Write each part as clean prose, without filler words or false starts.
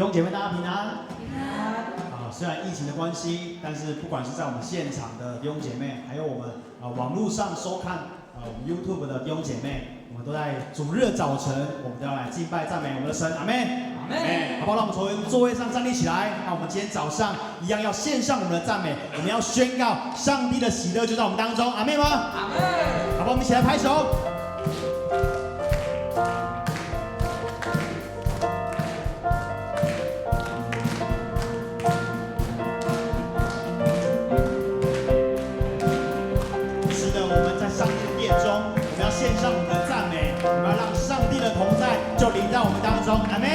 弟兄姐妹，大家平安。虽然疫情的关系，但是不管是在我们现场的弟兄姐妹，还有我们网络上收看我们 YouTube 的弟兄姐妹，我们都在主日的早晨，我们都要来敬拜赞美我们的神，阿们，阿们，好不好？让我们从座位上站立起来。那我们今天早上一样要献上我们的赞美，我们要宣告上帝的喜乐就在我们当中，阿们吗？阿们，好不好？我们一起来拍手。献上我们的赞美，我们要让上帝的同在就临在我们当中，阿们。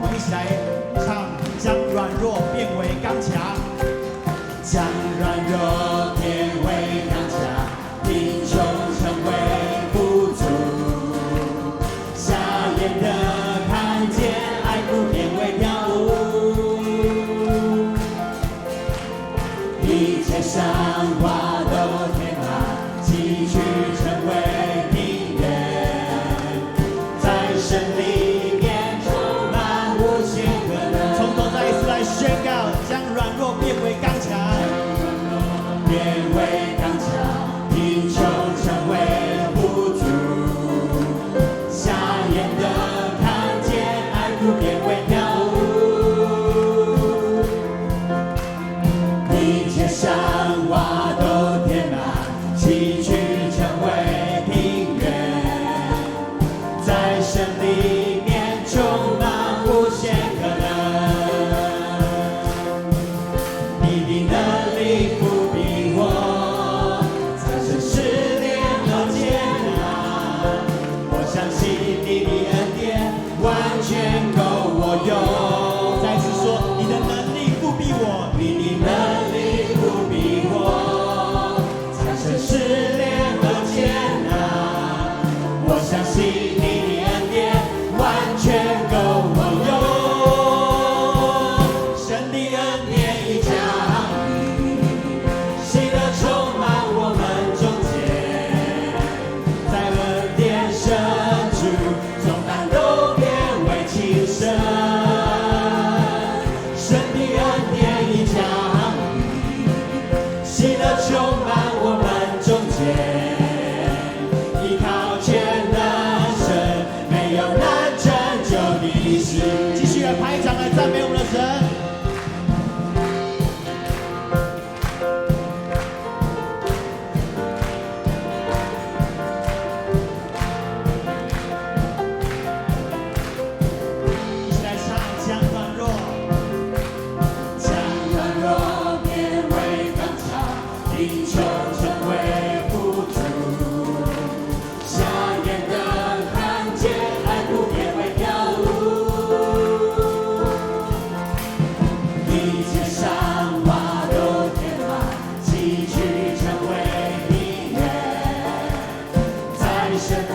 我们一起来唱，将软弱变为刚强，将软弱变为刚强，贫穷成为富足，瞎眼的看见，爱哭变为跳舞。一切伤疤都填满，崎岖成为平原，在神里面充满无限可能。从头再一次来宣告，将软弱变为刚强，变为刚强，贫穷成为富足，瞎眼的看见，爱哭变为跳舞。一切伤疤都填满，崎岖成为平原，在神里面充满无限可能。你的能力不比我，战胜试炼和艰难。我相信你的恩典完全够我用。再次说，你的能力不比我，你的能力不比我，战胜试炼和艰难。我相信你的恩典完全够我用。神的恩典已降临，喜乐充满我们中间，在恩典深处，重担都变为轻省。神的恩典已降临，喜乐充满我们中间，依靠全能神，没有难拯救的事。继续来拍掌来赞美我们的神。一起来唱，将软弱，将软弱变为刚强，贫穷成为富足，瞎眼的看见，爱哭变为跳舞。一切伤疤都填满，崎岖成为平原，在神里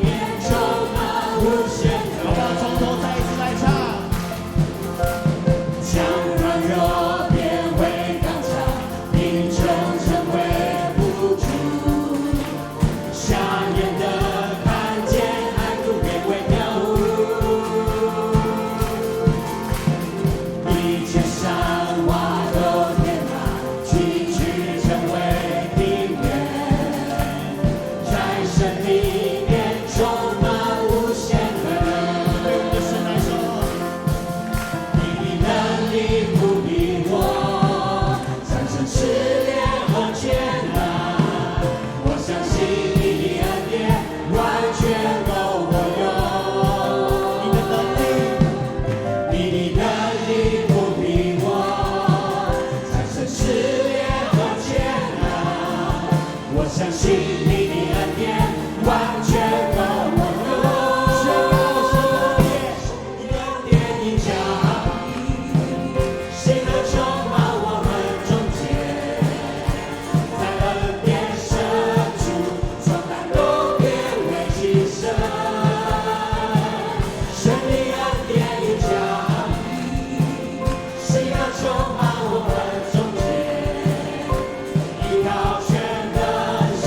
面充满无限可能。好不好？从头再一次来唱。将软弱变为刚强，贫穷成为富足，瞎眼的看见，爱哭变为跳舞。一切伤疤都填满，崎岖成为平原，在神里面充满无限可能。对我们的神来说，你的能力不比我，战胜试炼和艰难。我相信你的恩典完全够我用。你的能力不比我，战胜试炼和艰难。我相信你的恩典完全够我用。你的恩典已降临，喜乐充满我们中间，在恩典深处，重担都变为轻省。神的恩典已降临，喜乐充满我们中间，依靠全能神，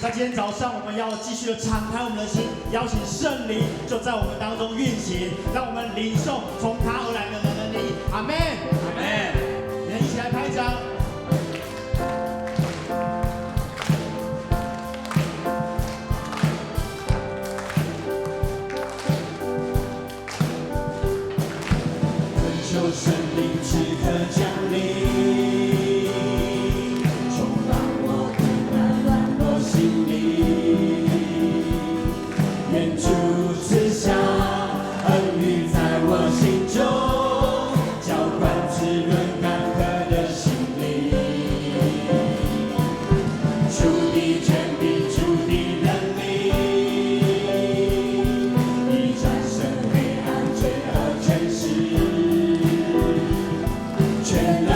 那今天早上我们要继续的敞开我们的心，邀请圣灵就在我们当中运行，让我们领受从他而来的能力。阿门，阿门。我们一起来拍掌。求圣灵此刻降临，充满我的那软弱心灵，愿主赐下恩雨在我心中，浇灌滋润干涸的心灵。主的权柄，主的能力，已战胜黑暗罪恶权势。全能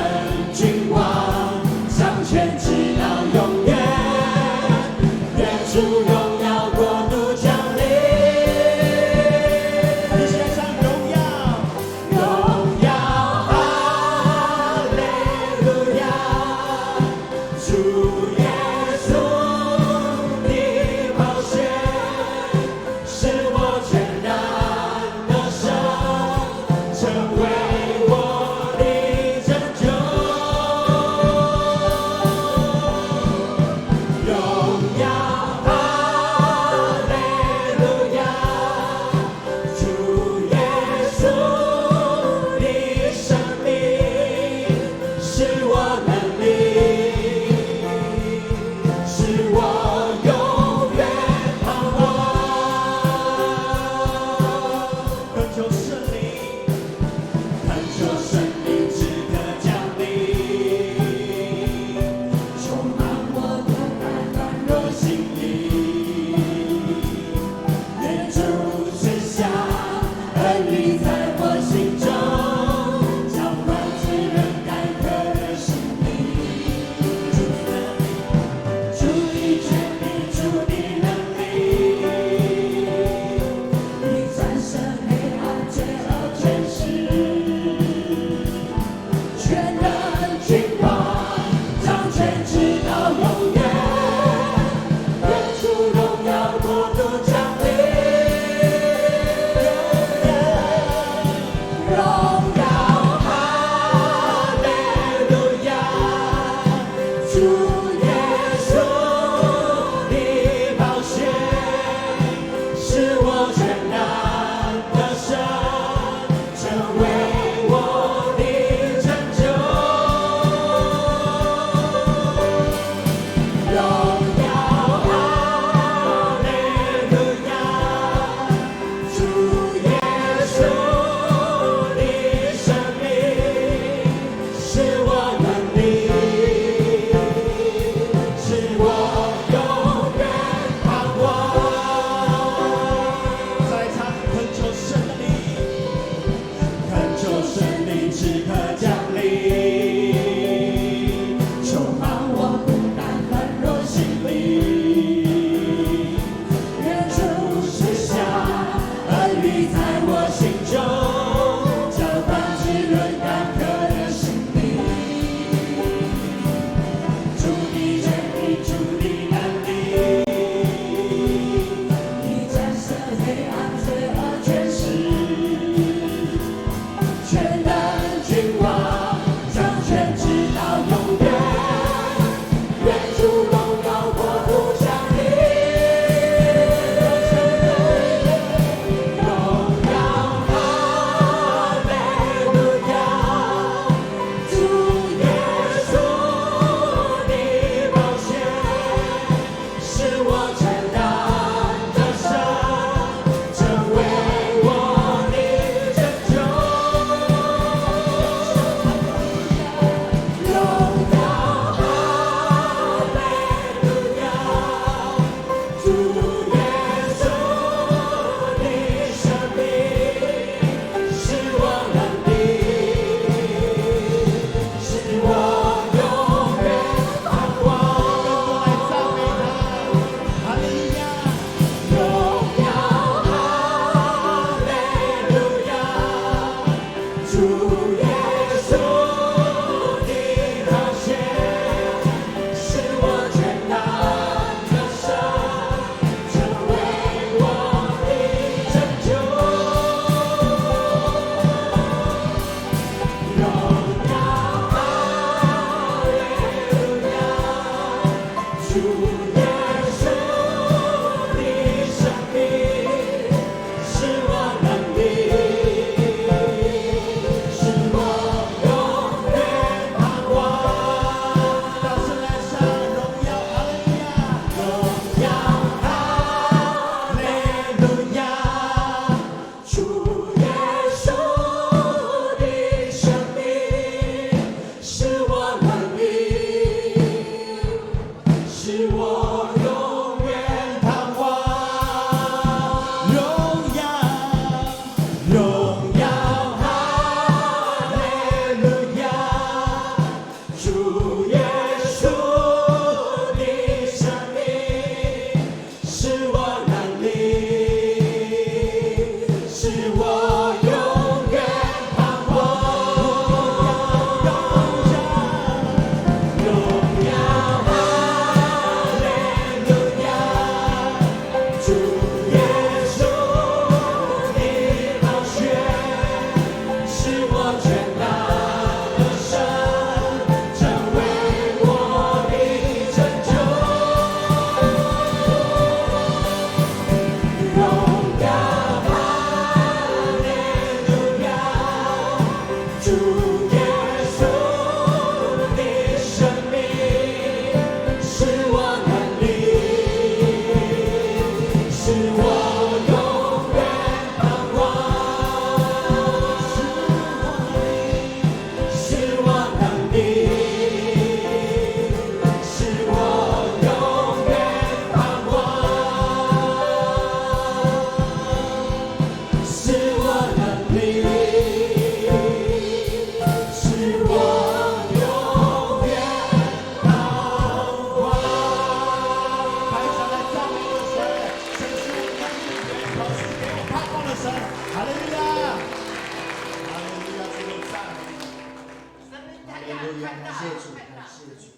路亚，感谢主，感谢主。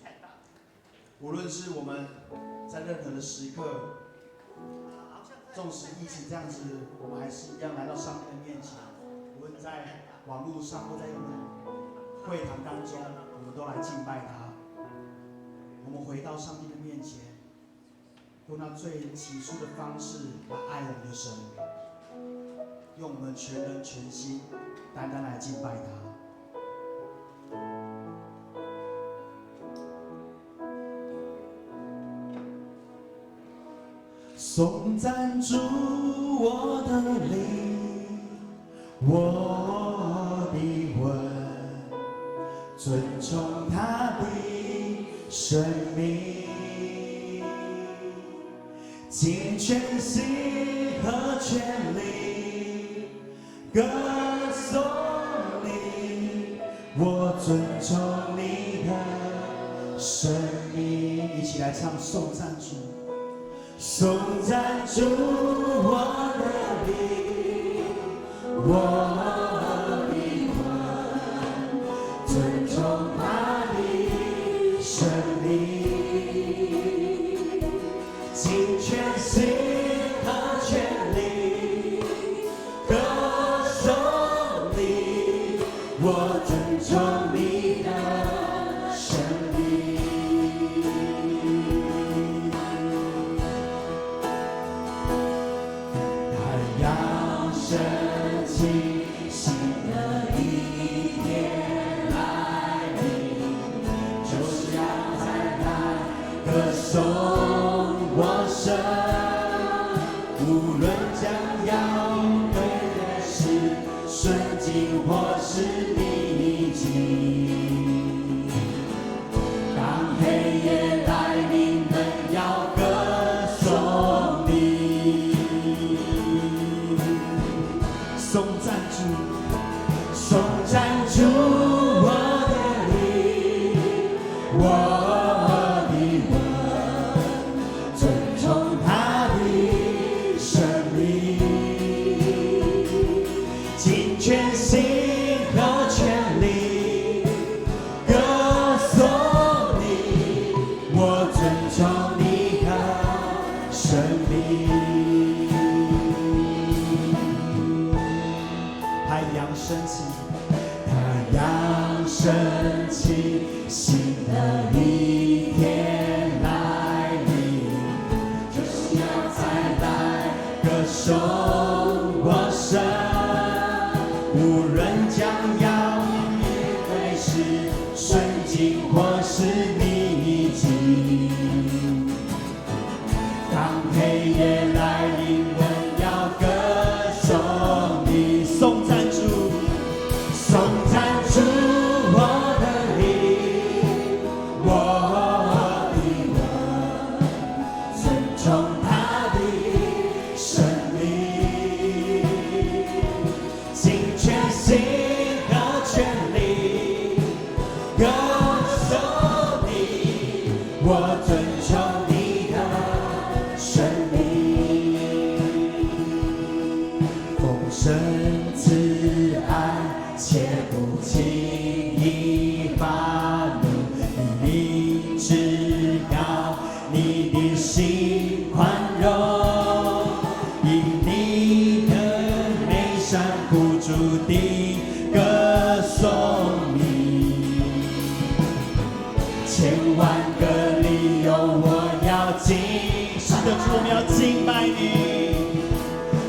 无论是我们在任何的时刻，纵使疫情这样子，我们还是一样来到上帝的面前。无论在网络上或在我们会堂当中，我们都来敬拜他。我们回到上帝的面前，用那最起初的方式来爱我们的神，用我们全人全心，单单来敬拜他。颂赞主我的灵，我的魂，尊崇他的生命，尽全心和全力歌颂你，我尊崇你的生命。一起来唱颂赞主。颂赞主我的灵，我的魂，尊崇他的生命，尽全心和全力歌颂你，我尊崇你的生命。升起新的一天来临，就是要再来歌颂我神，无论将要对的是顺境或是逆境，当黑夜来临，人要歌颂你。颂赞主，颂赞主我的灵，我的魂，尊崇他的生命，尽全心和全力歌颂你，我尊崇你的生命。太阳升起，太阳升起，新的一天来临，就是要再来歌颂我神，无论将要面对是顺境或是逆境，当黑夜来临，人要歌颂你。颂赞主，颂赞主我的灵，我的魂，尊崇他的生命，尽全心和全力歌颂你，我尊崇你的生命，丰盛慈爱，且不轻易发怒。你名至高，你的心宽容，因你的美善不住地歌颂你。千万个理由我要敬，是的主，我们要敬拜你，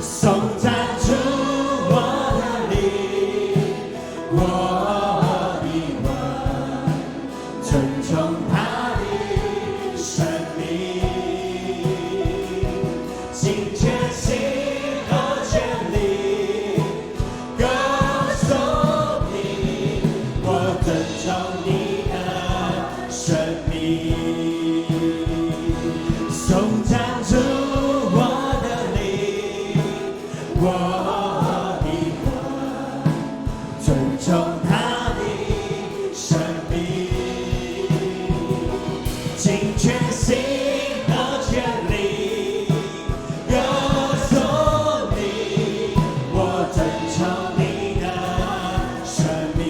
颂赞主。我的魂，尊崇他的生命，尽全心和全力歌颂你，我尊崇你的生命，颂赞主我的灵，我尊崇他的生命，尽全心和全力歌颂你，我尊崇你的生命。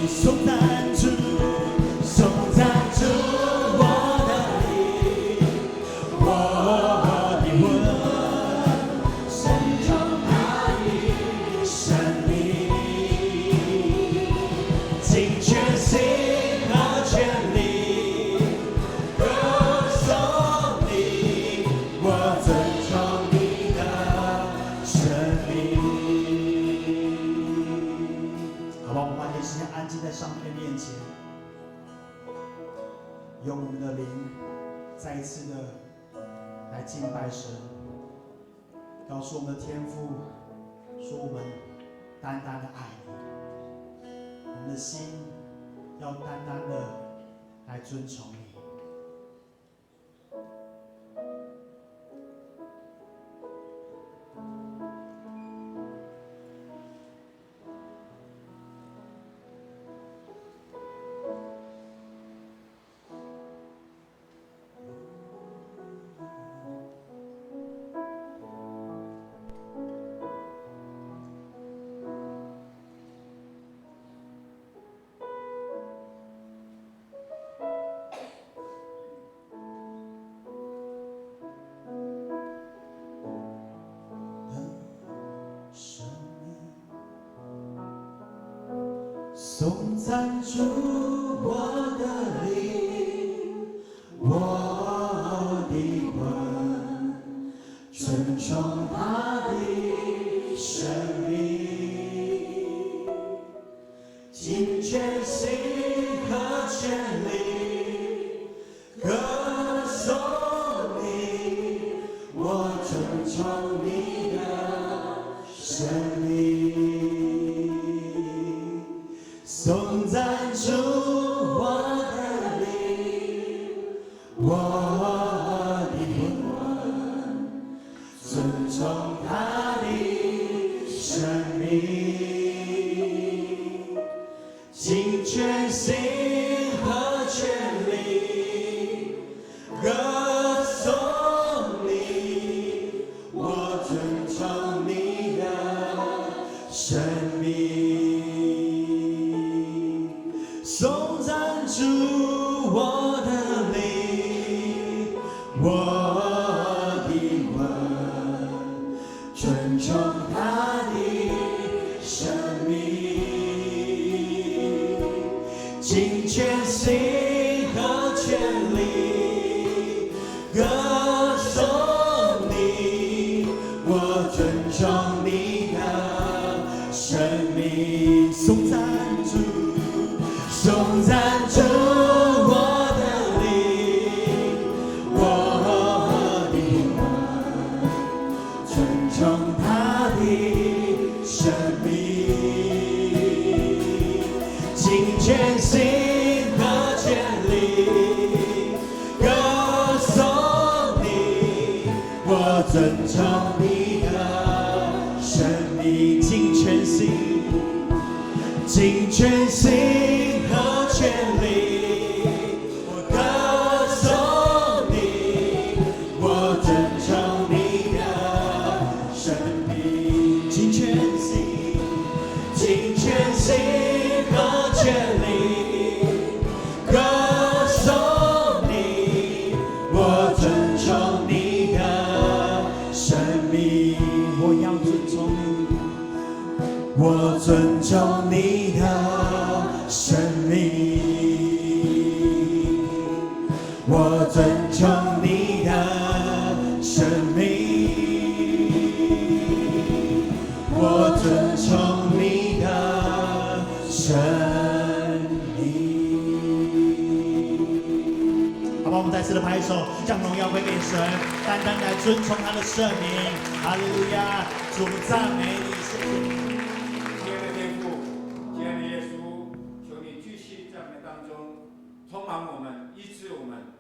颂赞主。用我们的灵再一次的来敬拜神，告诉我们的天父，说我们单单的爱你，我们的心要单单的来尊崇你。颂赞主我的灵，我的魂，尊崇他的生命，尽全心和全力歌颂你，我尊崇你的生命。颂赞主我的灵，我的魂，尊崇他的生命，尽全心和全力歌颂你，我尊崇你的生命。颂赞主我的灵，我的魂，尊崇他的生命，尽全心和全力歌颂你，我尊崇你的生命。颂赞主。颂赞主我的灵，我的魂，尊崇他的生命，尽全心和全力歌颂你，我尊崇你的生命，尽全心，尽全心。全力，我歌颂你，我尊崇你的生命，尽全心，尽全心和全力歌颂你，我尊崇你的生命，我要尊崇你，我尊崇你的生命。我尊崇你的生命，我尊崇你的生命。好吧，我们再次的拍手，将荣耀归给神，单单来尊崇他的圣名。哈利路亚！主，我们赞美你，谢谢你。亲爱的天父，亲爱的耶稣，求你继续在我们当中充满我们，医治我们。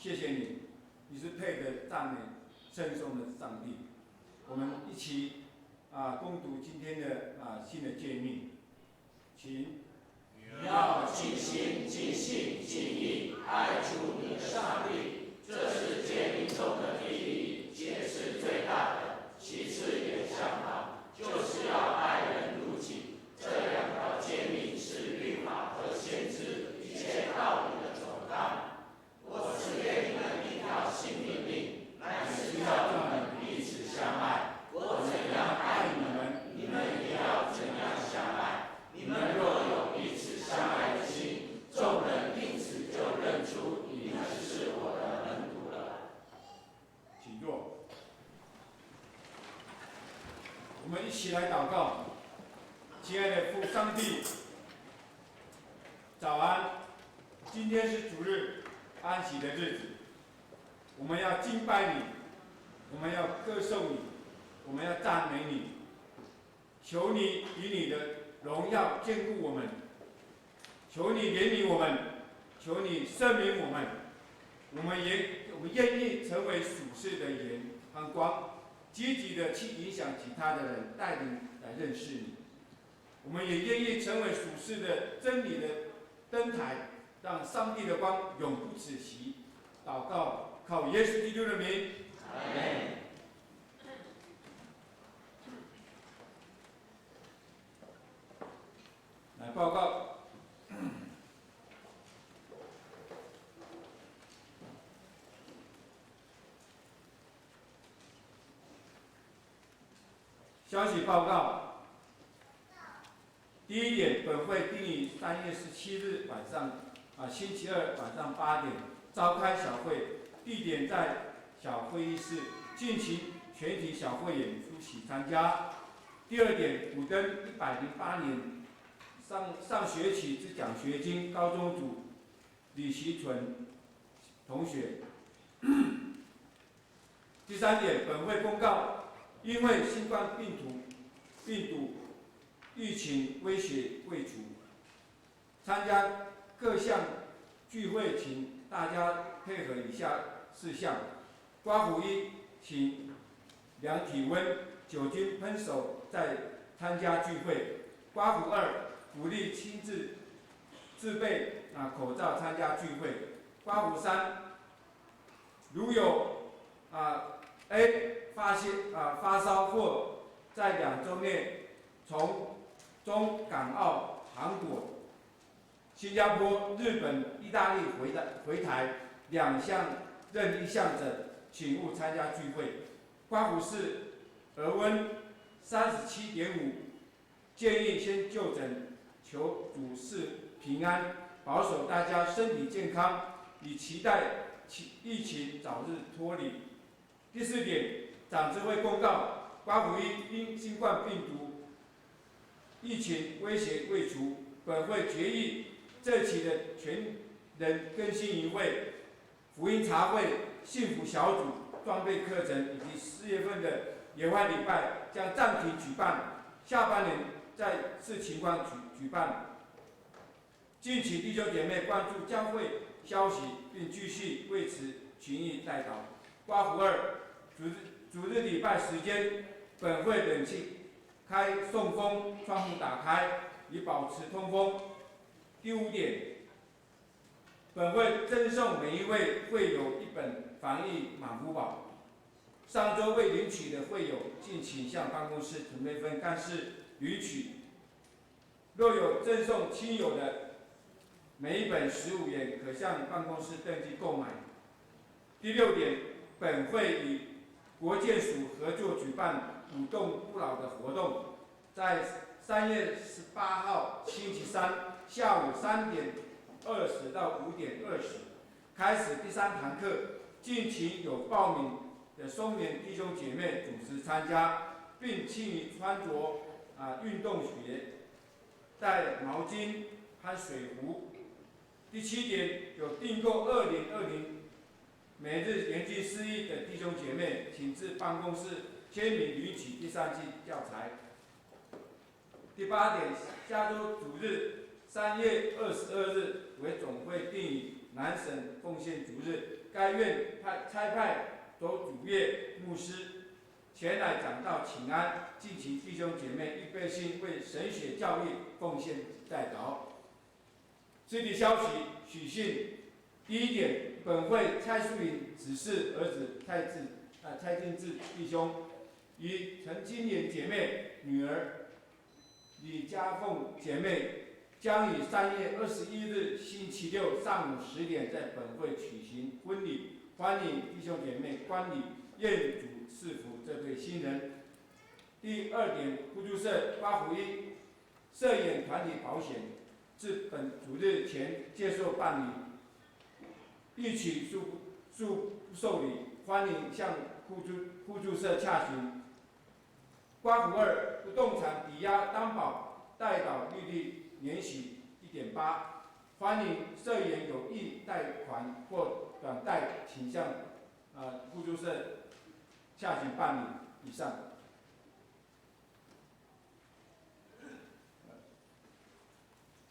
谢谢你，你是配得赞美称颂的上帝。我们一起共读今天的新的诫命，请要尽心、尽性、尽意爱主你的上帝，这是诫命中的第一，也是最大的。其次也相仿，就是要爱人如己。这两条诫命是律法和先知一切道理的总纲。我赐给你们一条新命令，乃是要你们彼此相爱。我怎样爱你们，你们也要怎样相爱。你们若有彼此相爱的心，众人因此就认出你们是我的门徒了。请坐。我们一起来祷告。亲爱的父上帝，早安！今天是主日安息的日子，我们要敬拜你，我们要歌颂你，我们要赞美你。求你以你的荣耀眷顾我们，求你怜悯我们，求你赦免我们。我们愿意成为属世的盐和光，积极的去影响其他的人，带领来认识你。我们也愿意成为属世的真理的灯台，让上帝的光永不止息。祷告，靠耶稣基督的名，阿门。来报告。消息报告。第一点，本会定于3月17日晚上，星期二晚上8点召开小会，地点在小会议室，敬请全体小会员出席参加。第二点，补登108年上学期之奖学金高中组李习纯同学。第三点，本会公告，因为新冠病毒疫情威胁未除，参加各项聚会请大家配合以下事项：刮胡1，请量体温、酒精喷手再参加聚会；刮胡2，鼓励亲自自备口罩参加聚会；刮胡3，如有A 发烧或在2周内从中港澳、韩国、新加坡、日本、意大利回台任一项者，请勿参加聚会。刮胡4，额温37.5，建议先就诊，求主赐平安，保守大家身体健康，以期待疫情早日脱离。第4点，长执会公告，刮胡1，因新冠病毒疫情威胁未除，本会决议这期的全人更新营会、福音茶会、幸福小组、装备课程以及4月份的野外礼拜将暂停举办，下半年再视情况举办。敬请弟兄姐妹关注教会消息，并继续为此群益代祷。刮胡2，主日礼拜时间，本会冷气开送风，窗户打开，以保持通风。第5点，本会赠送每一位会友1本防疫满福宝。上周未领取的会友，敬请向办公室准备分干事领取。若有赠送亲友的，每一本15元，可向办公室登记购买。第6点，本会与国健署合作举办舞动不老的活动，在3月18号星期三下午3点20到5点20开始第3堂课，敬请有报名的松年弟兄姐妹主持参加，并请你穿着运动鞋，带毛巾和水壶。第7点，有订购2020每日研经释义的弟兄姐妹，请至办公室签名领取第3季教材。第8点，下周主日3月22日为总会定于南省奉献主日，该院差派主业牧师前来讲道请安，敬请弟兄姐妹预备心为神学教育奉献代祷。这里消息许信。第1点，本会蔡淑颖指示儿子蔡进志弟兄与陈金莲姐妹女儿李家凤姐妹将于3月21日星期六上午10点在本会举行婚礼，欢迎弟兄姐妹观礼，愿主赐福这对新人。第2点，互助社刮胡1，社员团体保险自本主日前接受办理。预取不受理，欢迎向互助社洽询。刮胡2，不动产抵押担保代祷利率年息1.8%，凡你社员有意贷款或短贷，请向互助社下请办理以上。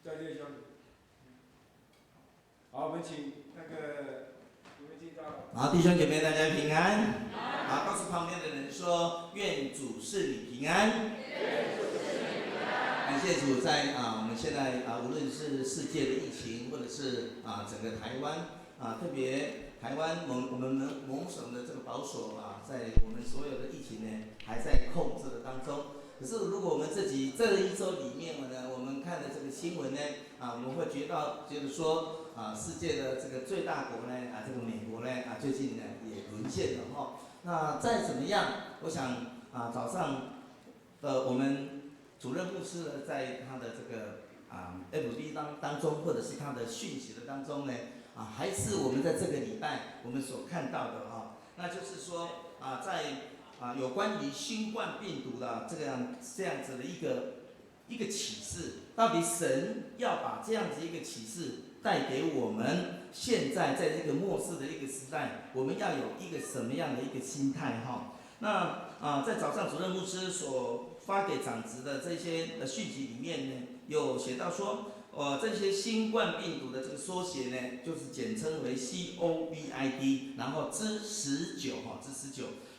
再见，兄弟。好，我们请那个你们进到。好，弟兄姐妹，大家平安。好，告诉旁边的人说：愿主是你平安。感谢主在，我们现在无论是世界的疫情，或者是整个台湾特别台湾我们蒙省的这个保守在我们所有的疫情呢还在控制的当中。可是如果我们这一周里面呢，我们看的这个新闻呢我们会觉得说世界的这个最大国呢这个美国呢最近呢也沦陷了哈。那再怎么样，我想早上我们主任牧师呢，在他的这个FB 当中，或者是他的讯息的当中呢还是我们在这个礼拜我们所看到的那就是说在有关于新冠病毒的这样子的一个启示，到底神要把这样子一个启示带给我们现在在这个末世的一个时代，我们要有一个什么样的一个心态那在早上主任牧师所发给长职的这些讯息里面呢，有写到说这些新冠病毒的这个缩写呢，就是简称为 COVID， 然后之19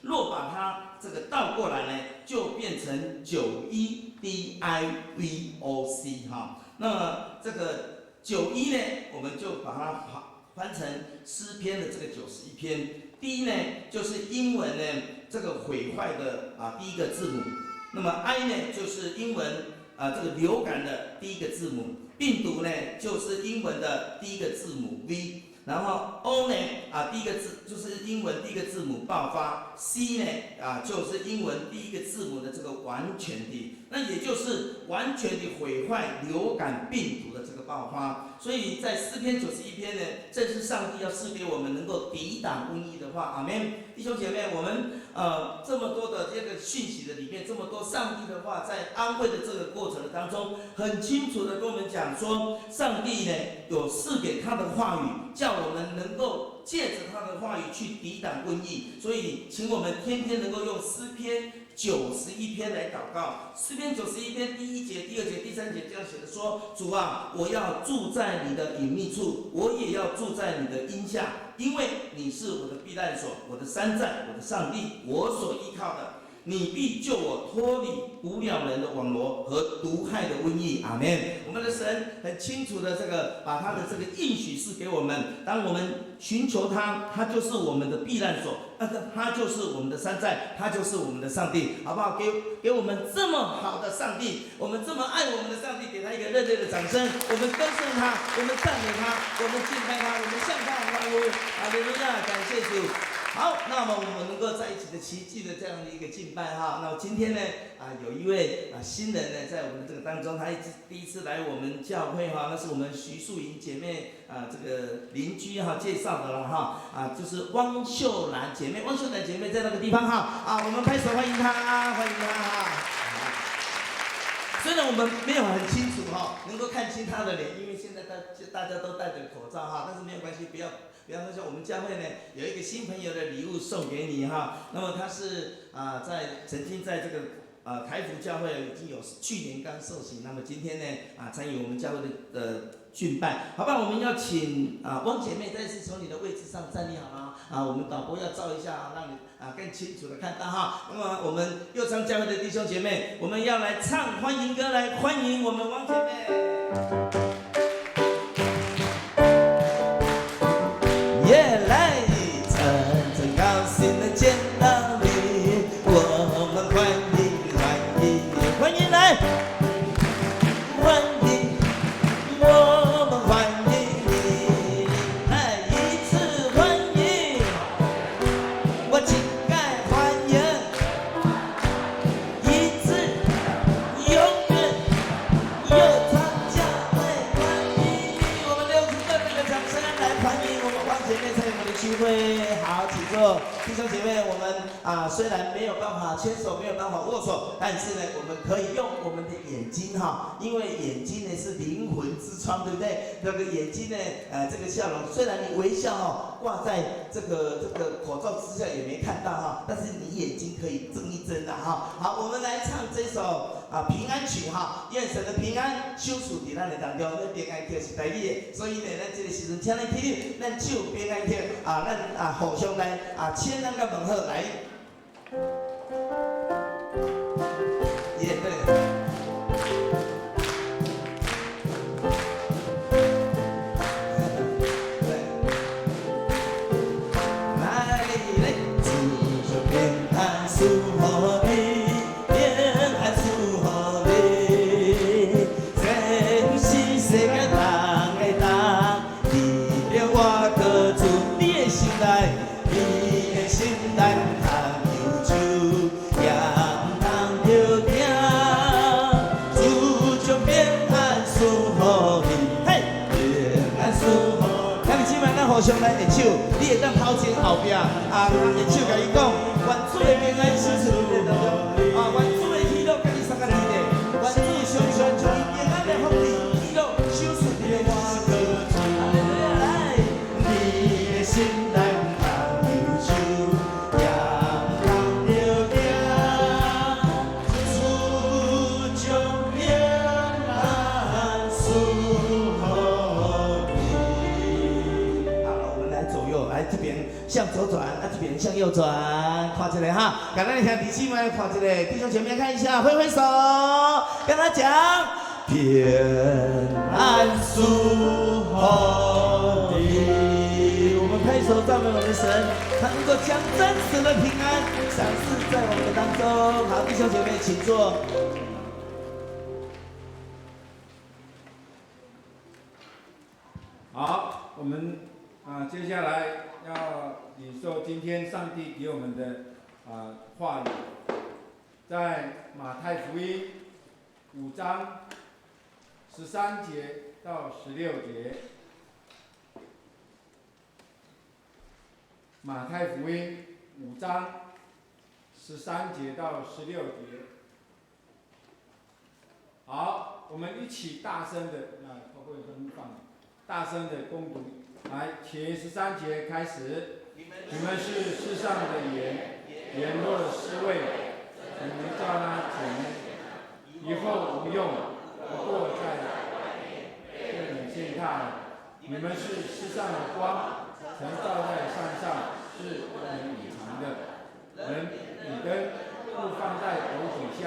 若把它这个倒过来呢，就变成91DIVOC 那么这个91呢，我们就把它翻成诗篇的这个91篇。D 呢，就是英文呢这个毁坏的第一个字母。那么 I 呢，就是英文这个流感的第一个字母。病毒呢，就是英文的第一个字母 V。然后 O 呢第一个字就是英文第一个字母爆发。C 呢就是英文第一个字母的这个完全体，那也就是完全的毁坏流感病毒的这个爆发。所以在诗篇91篇呢，正是上帝要赐给我们能够抵挡瘟疫的话。阿们。弟兄姐妹，我们这么多的这个讯息的里面，这么多上帝的话，在安慰的这个过程当中，很清楚的跟我们讲说，上帝呢有赐给他的话语，叫我们能够借着他的话语去抵挡瘟疫。所以请我们天天能够用诗篇91篇来祷告。诗篇91篇第1节、第2节、第3节这样写的说：主啊，我要住在你的隐秘处，我也要住在你的荫下，因为你是我的避难所，我的山寨，我的上帝，我所依靠的。你必救我脱离捕鸟人的网罗和毒害的瘟疫。阿们。我们的神很清楚的把他的这个应许是给我们，当我们寻求他，他就是我们的避难所，他就是我们的山寨，他就是我们的上帝，好不好？给我们这么好的上帝，我们这么爱我们的上帝，给他一个热烈的掌声。我们歌颂他，我们赞美他，我们敬拜他，我们向他欢呼。哈利路亚，感谢主。好，那么我们能够在一起的奇迹的这样的一个敬拜那么今天呢有一位新人呢在我们这个当中，他第一次来我们教会那是我们徐素莹姐妹这个邻居介绍的了就是汪秀兰姐妹，汪秀兰姐妹在那个地方我们拍手欢迎她，欢迎她虽然我们没有很清楚能够看清她的脸，因为现在大家都戴着口罩但是没有关系，不要说像我们教会呢有一个新朋友的礼物送给你那么他是曾经在这个台福教会已经有去年刚受洗，那么今天呢参与我们教会的敬拜，好吧？我们要请汪姐妹再次从你的位置上站立好吗？我们导播要照一下让你更清楚的看到那么我们右昌教会的弟兄姐妹，我们要来唱欢迎歌来欢迎我们汪姐妹。来，真高兴能见到你，我们欢迎来，欢迎，我们欢迎你，来一次欢迎，我情爱欢迎，一次永远又唱教会欢迎，我们6次热烈的掌声来欢迎我们汪姐妹在我们的聚会。好，请坐，弟兄姐妹，我们虽然没有办法牵手，没有办法握手，但是呢，我们可以用我们的眼睛因为眼睛呢是灵魂之窗，对不对？那个眼睛呢，这个笑容，虽然你微笑挂在这个口罩之下也没看到但是你眼睛可以睁一睁好，我们来唱这首平安曲愿神的平安修属在咱的当中。咱平安曲是台语的，所以呢，咱这个时阵请咱起立，咱唱平安曲咱互相来请咱甲问好来。对。互相来演手，你会当头前后壁演手甲伊讲，愿主的平安施出你的当中，愿主的喜乐甲你送甲你的，愿主常常将伊平安的福利、喜乐修出你的我的主。来，你的心内放忧愁，也通着行，主将平安赐来这边向左转，这边向右转，看一下跟咱的兄弟姊妹看一下，弟兄姐妹看一下，挥挥手，跟他讲平安祝福你。我们拍手赞美我们的神，他能够将真实的平安赏赐在我们的当中。好，弟兄姐妹请坐。好，我们接下来要领受今天上帝给我们的话语，在马太福音5章13节到16节。马太福音5章13节到16节。好，我们一起大声的，透过声放，大声的恭读。来，请13节开始。你们是世上的盐，盐若失味，怎能叫它甜？以后无用，不过在外面被冷践踏了。你们是世上的光，曾照在山上，是不能隐藏的。人比灯不放在斗底下，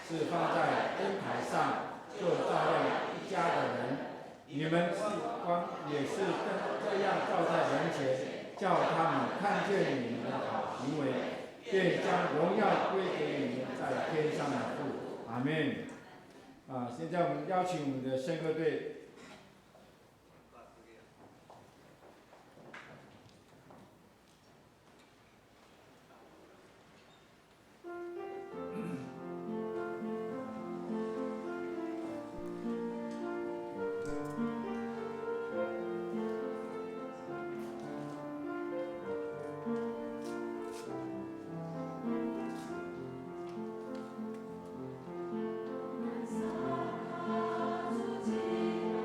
是放在灯台上，就照亮一家的人。你们是光，也是灯，这样照在人前，叫他们看见你们的好行为，便将荣耀归给你们在天上的父。阿们。现在我们邀请我们的圣歌队。Thank you.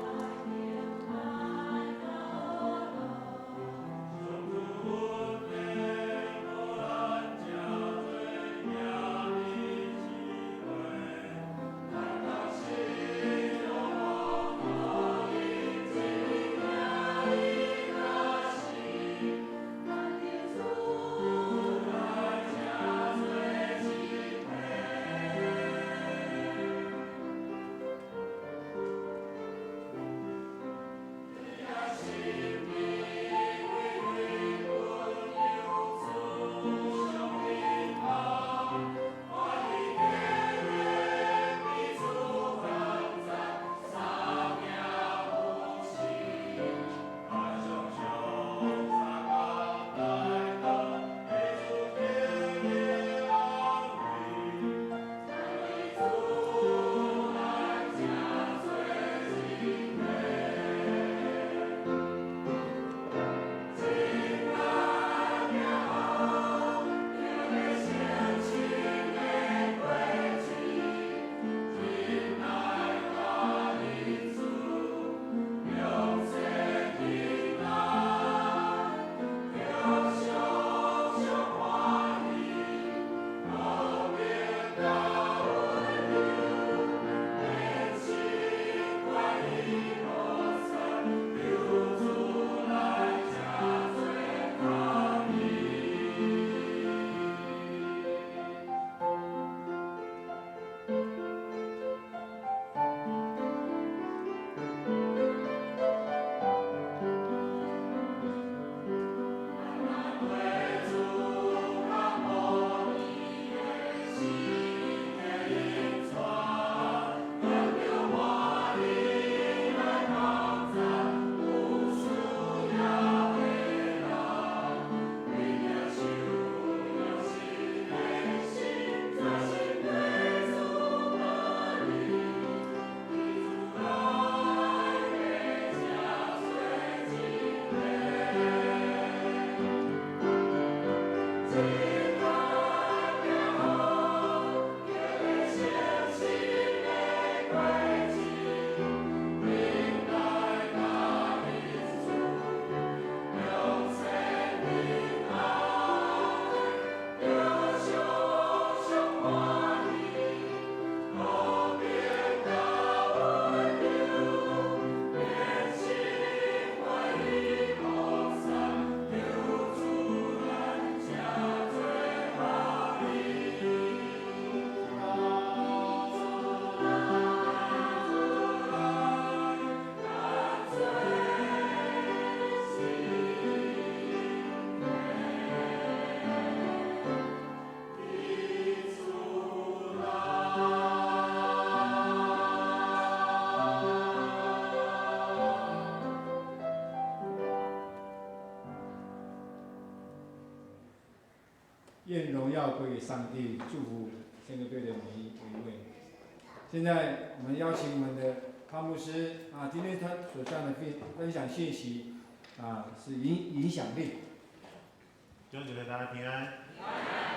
愿荣耀归给上帝，祝福圣歌队的每一位。现在我们邀请我们的潘牧师啊，今天他所这样的分享信息啊，是影响力。弟兄姐妹，大家平安。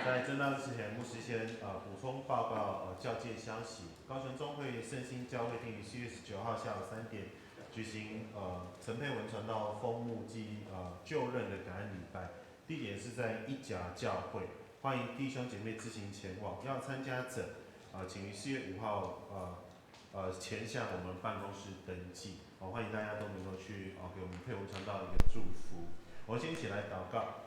在正道之前，牧师先补充报告教界消息。高雄中会圣心教会定于4月19号下午3点举行陈佩文传道封牧暨就任的感恩礼拜，地点是在一甲教会，欢迎弟兄姐妹自行前往。要参加者请于4月5号前向我们办公室登记。欢迎大家都能够去给我们佩文传道一个祝福。我们先一起来祷告。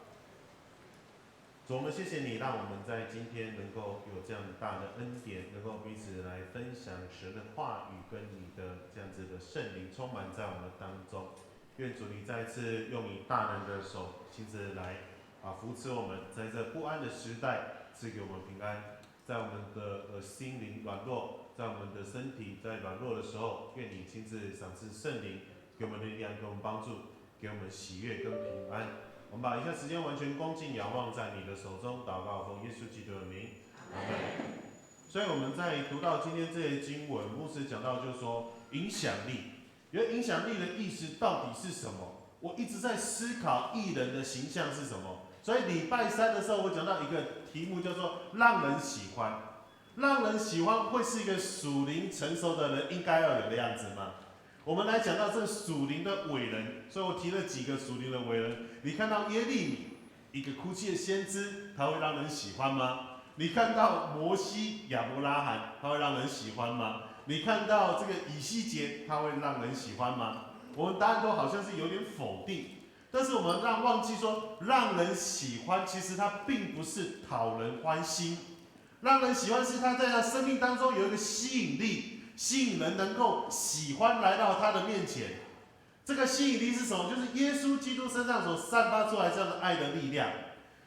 主，我们谢谢你，让我们在今天能够有这样大的恩典，能够彼此来分享神的话语跟你的这样子的圣灵充满在我们当中。愿主你再次用你大能的手亲自来扶持我们，在这不安的时代赐给我们平安，在我们的心灵软弱，在我们的身体在软弱的时候，愿你亲自赏赐圣灵，给我们力量，给我们帮助，给我们喜悦跟平安。我们把以下时间完全恭敬仰望在你的手中，祷告奉耶稣基督的名，阿门。所以我们在读到今天这些经文，牧师讲到就是说影响力，因为影响力的意思到底是什么？我一直在思考艺人的形象是什么。所以礼拜3的时候，我讲到一个题目叫做让人喜欢。让人喜欢会是一个属灵成熟的人应该要有的样子吗？我们来讲到这属灵的伟人，所以我提了几个属灵的伟人。你看到耶利米，一个哭泣的先知，他会让人喜欢吗？你看到摩西、亚伯拉罕，他会让人喜欢吗？你看到这个以西结，他会让人喜欢吗？我们答案都好像是有点否定，但是我们忘记说，让人喜欢，其实它并不是讨人欢心。让人喜欢是他在他生命当中有一个吸引力，吸引人能够喜欢来到他的面前。这个吸引力是什么？就是耶稣基督身上所散发出来这样的爱的力量。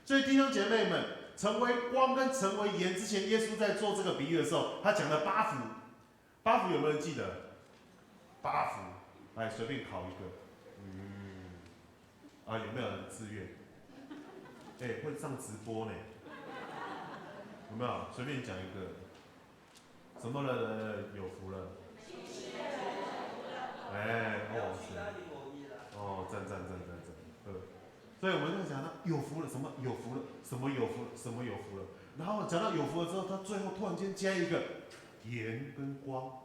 所以弟兄姐妹们，成为光跟成为盐之前，耶稣在做这个比喻的时候，他讲了8幅。8幅有没有人记得？8幅，来随便考一个。有没有人自愿？会上直播呢？有没有？随便讲一个。什么人有福了？赞。所以我们就讲到有福了，什么有福了，什么有福了，什么有福了。然后讲到有福了之后，他最后突然间加一个盐跟光。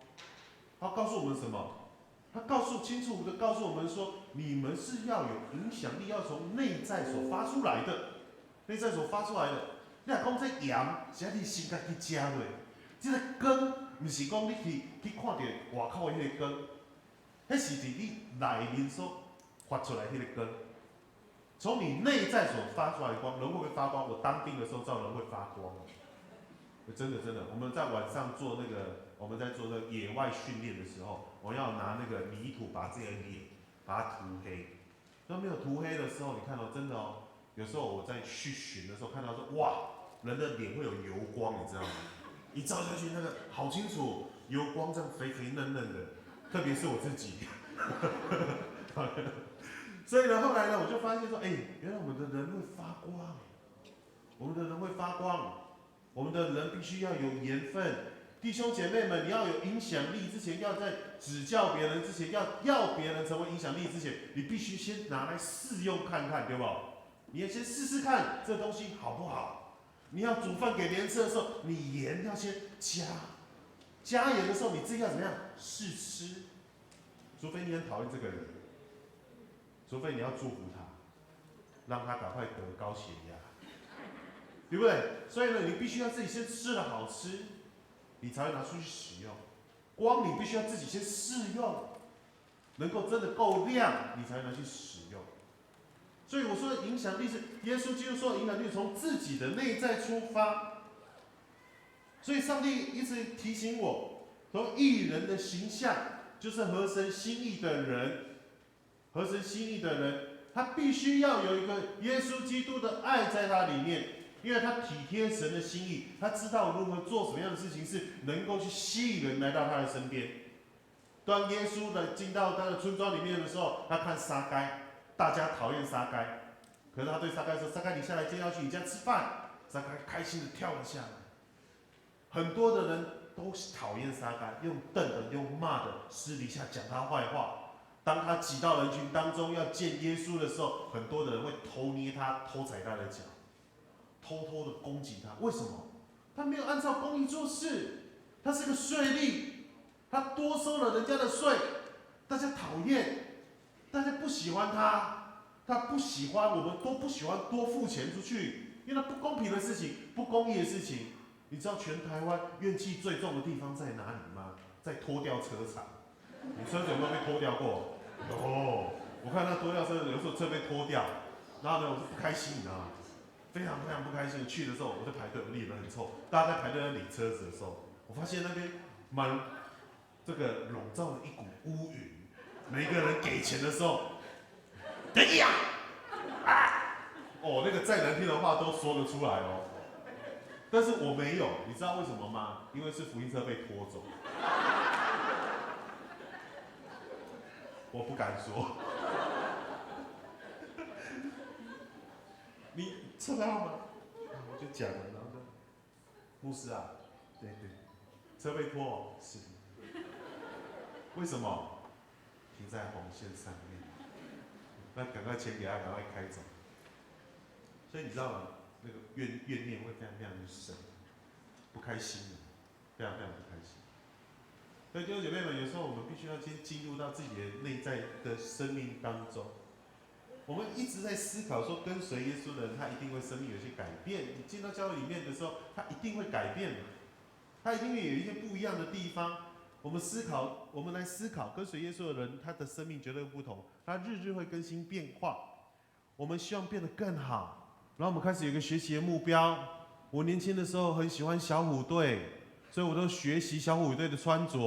他告诉我们什么？他清楚的告诉我们说，你们是要有影响力，要从内在所发出来的。内在所发出来的。你若讲这盐是你心家去加的，这个光不是讲你去看到外口的那个光，那是伫你内面所发出来的那个光。从你内在所发出来的光，人会不会发光？我当兵的时候，知道人会发光。真的，我们在晚上做我们在做那个野外训练的时候，我要拿那个泥土把自己的脸把它涂黑。那没有涂黑的时候，你看到真的有时候我在去巡的时候看到说，哇，人的脸会有油光，你知道吗？一照下去那个好清楚，油光这样肥肥嫩嫩的，特别是我自己。所以呢，后来呢，我就发现说，原来我们的人会发光，我们的人会发光，我们的人必须要有盐分。弟兄姐妹们，你要有影响力之前，要在指教别人之前，要别人成为影响力之前，你必须先拿来试用看看，对不？你要先试试看这东西好不好。你要煮饭给别人吃的时候，你盐要先加盐的时候，你自己要怎么样试吃？除非你很讨厌这个人。除非你要祝福他，让他赶快得高血压，对不对？所以呢，你必须要自己先吃了好吃，你才会拿出去使用。光你必须要自己先试用，能够真的够亮，你才会拿去使用。所以我说的影响力是耶稣基督说的影响力从自己的内在出发。所以上帝一直提醒我，说义人的形象就是合神心意的人。合神心意的人，他必须要有一个耶稣基督的爱在他里面，因为他体贴神的心意，他知道如何做什么样的事情是能够去吸引人来到他的身边。当耶稣进到他的村庄里面的时候，他看撒该，大家讨厌撒该，可是他对撒该说：“撒该，你下来，今天要去你家吃饭。”撒该开心的跳了下来。很多的人都讨厌撒该，用瞪的、用骂的，私底下讲他坏话。当他挤到人群当中要见耶稣的时候，很多的人会偷捏他、偷踩他的脚，偷偷的攻击他。为什么？他没有按照公义做事，他是个税吏，他多收了人家的税，大家讨厌，大家不喜欢他，他不喜欢，我们都不喜欢多付钱出去，因为他不公平的事情、不公义的事情。你知道全台湾怨气最重的地方在哪里吗？在拖吊车厂。你车子有没有被拖吊过？哦，我看那拖吊车有时候车被拖掉，然后呢，我就不开心，你知道吗？非常非常不开心。去的时候我在排队，我脸很臭。大家在排队在理车子的时候，我发现那边这个笼罩了一股乌云。每一个人给钱的时候，等一下，哦，那个再难听的话都说得出来哦。但是我没有，你知道为什么吗？因为是福音车被拖走。我不敢说。你车牌号码？我就讲了，然后说，牧师啊，对，车被拖，是。为什么？停在红线上面。那赶快钱给他，赶快开走。所以你知道吗？那个怨念会非常非常的深，不开心的，非常非常不开心。所以弟兄姐妹们，有时候我们必须要先进入到自己的内在的生命当中。我们一直在思考说，跟随耶稣的人，他一定会生命有些改变。你进到教会里面的时候，他一定会改变的，他一定会有一些不一样的地方。我们来思考，跟随耶稣的人，他的生命绝对不同，他日日会更新变化。我们希望变得更好，然后我们开始有一个学习的目标。我年轻的时候很喜欢小虎队，所以我都学习小虎队的穿着，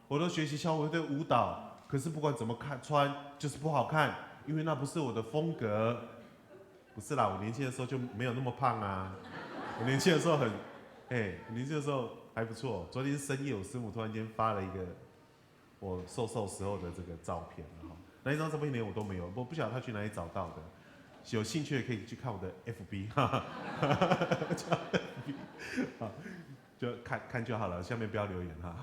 我都学习小虎队的舞蹈。可是不管怎么穿，就是不好看，因为那不是我的风格。不是啦，我年轻的时候就没有那么胖啊。我年轻的时候年轻的时候还不错。昨天深夜，我师母突然间发了一个我瘦时候的这个照片，那一张照片连我都没有，我不晓得他去哪里找到的。有兴趣的可以去看我的 FB， 就看就好了，下面不要留言哈。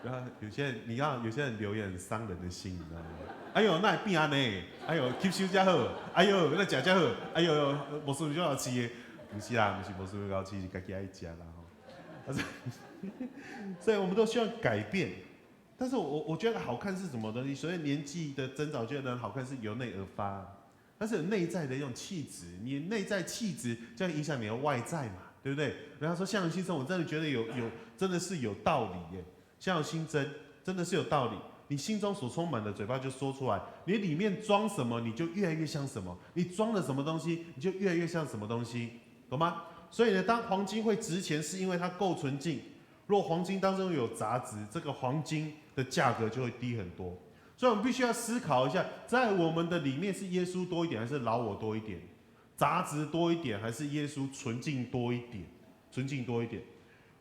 然后有些人留言很伤人的心，你知道吗？哎呦，那变安呢？哎呦，吸收才好，哎呦，那食才好，哎呦，无输就好吃的，不是啦，不是无输就好吃，是自己爱食啦吼。所以我们都希望改变，但是我觉得好看是什么东西？所以年纪的增长，觉得好看是由内而发。但是有内在的一种气质，你内在气质就会影响你的外在嘛，对不对？人家说相由心生，我真的觉得真的是有道理耶。相由心生真的是有道理，你心中所充满的，嘴巴就说出来。你里面装什么，你就越来越像什么；你装了什么东西，你就越来越像什么东西，懂吗？所以呢，当黄金会值钱，是因为它够纯净。若黄金当中有杂质，这个黄金的价格就会低很多。所以我们必须要思考一下，在我们的里面是耶稣多一点，还是老我多一点？杂质多一点，还是耶稣纯净多一点？纯净多一点。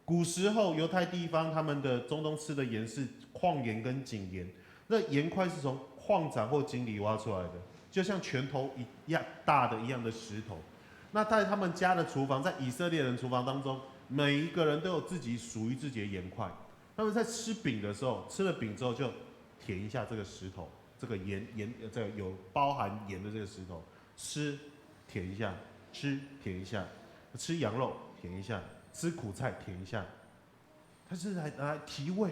古时候犹太地方，他们的中东吃的盐是矿盐跟井盐，那盐块是从矿场或井里挖出来的，就像拳头一样大的一样的石头。那在他们家的厨房，在以色列人厨房当中，每一个人都有自己属于自己的盐块。他们在吃饼的时候，吃了饼之后就舔一下这个石头，这个这个有包含盐的这个石头，吃舔一下，吃舔一下，吃羊肉舔一下，吃苦菜舔一下，他是拿来提味，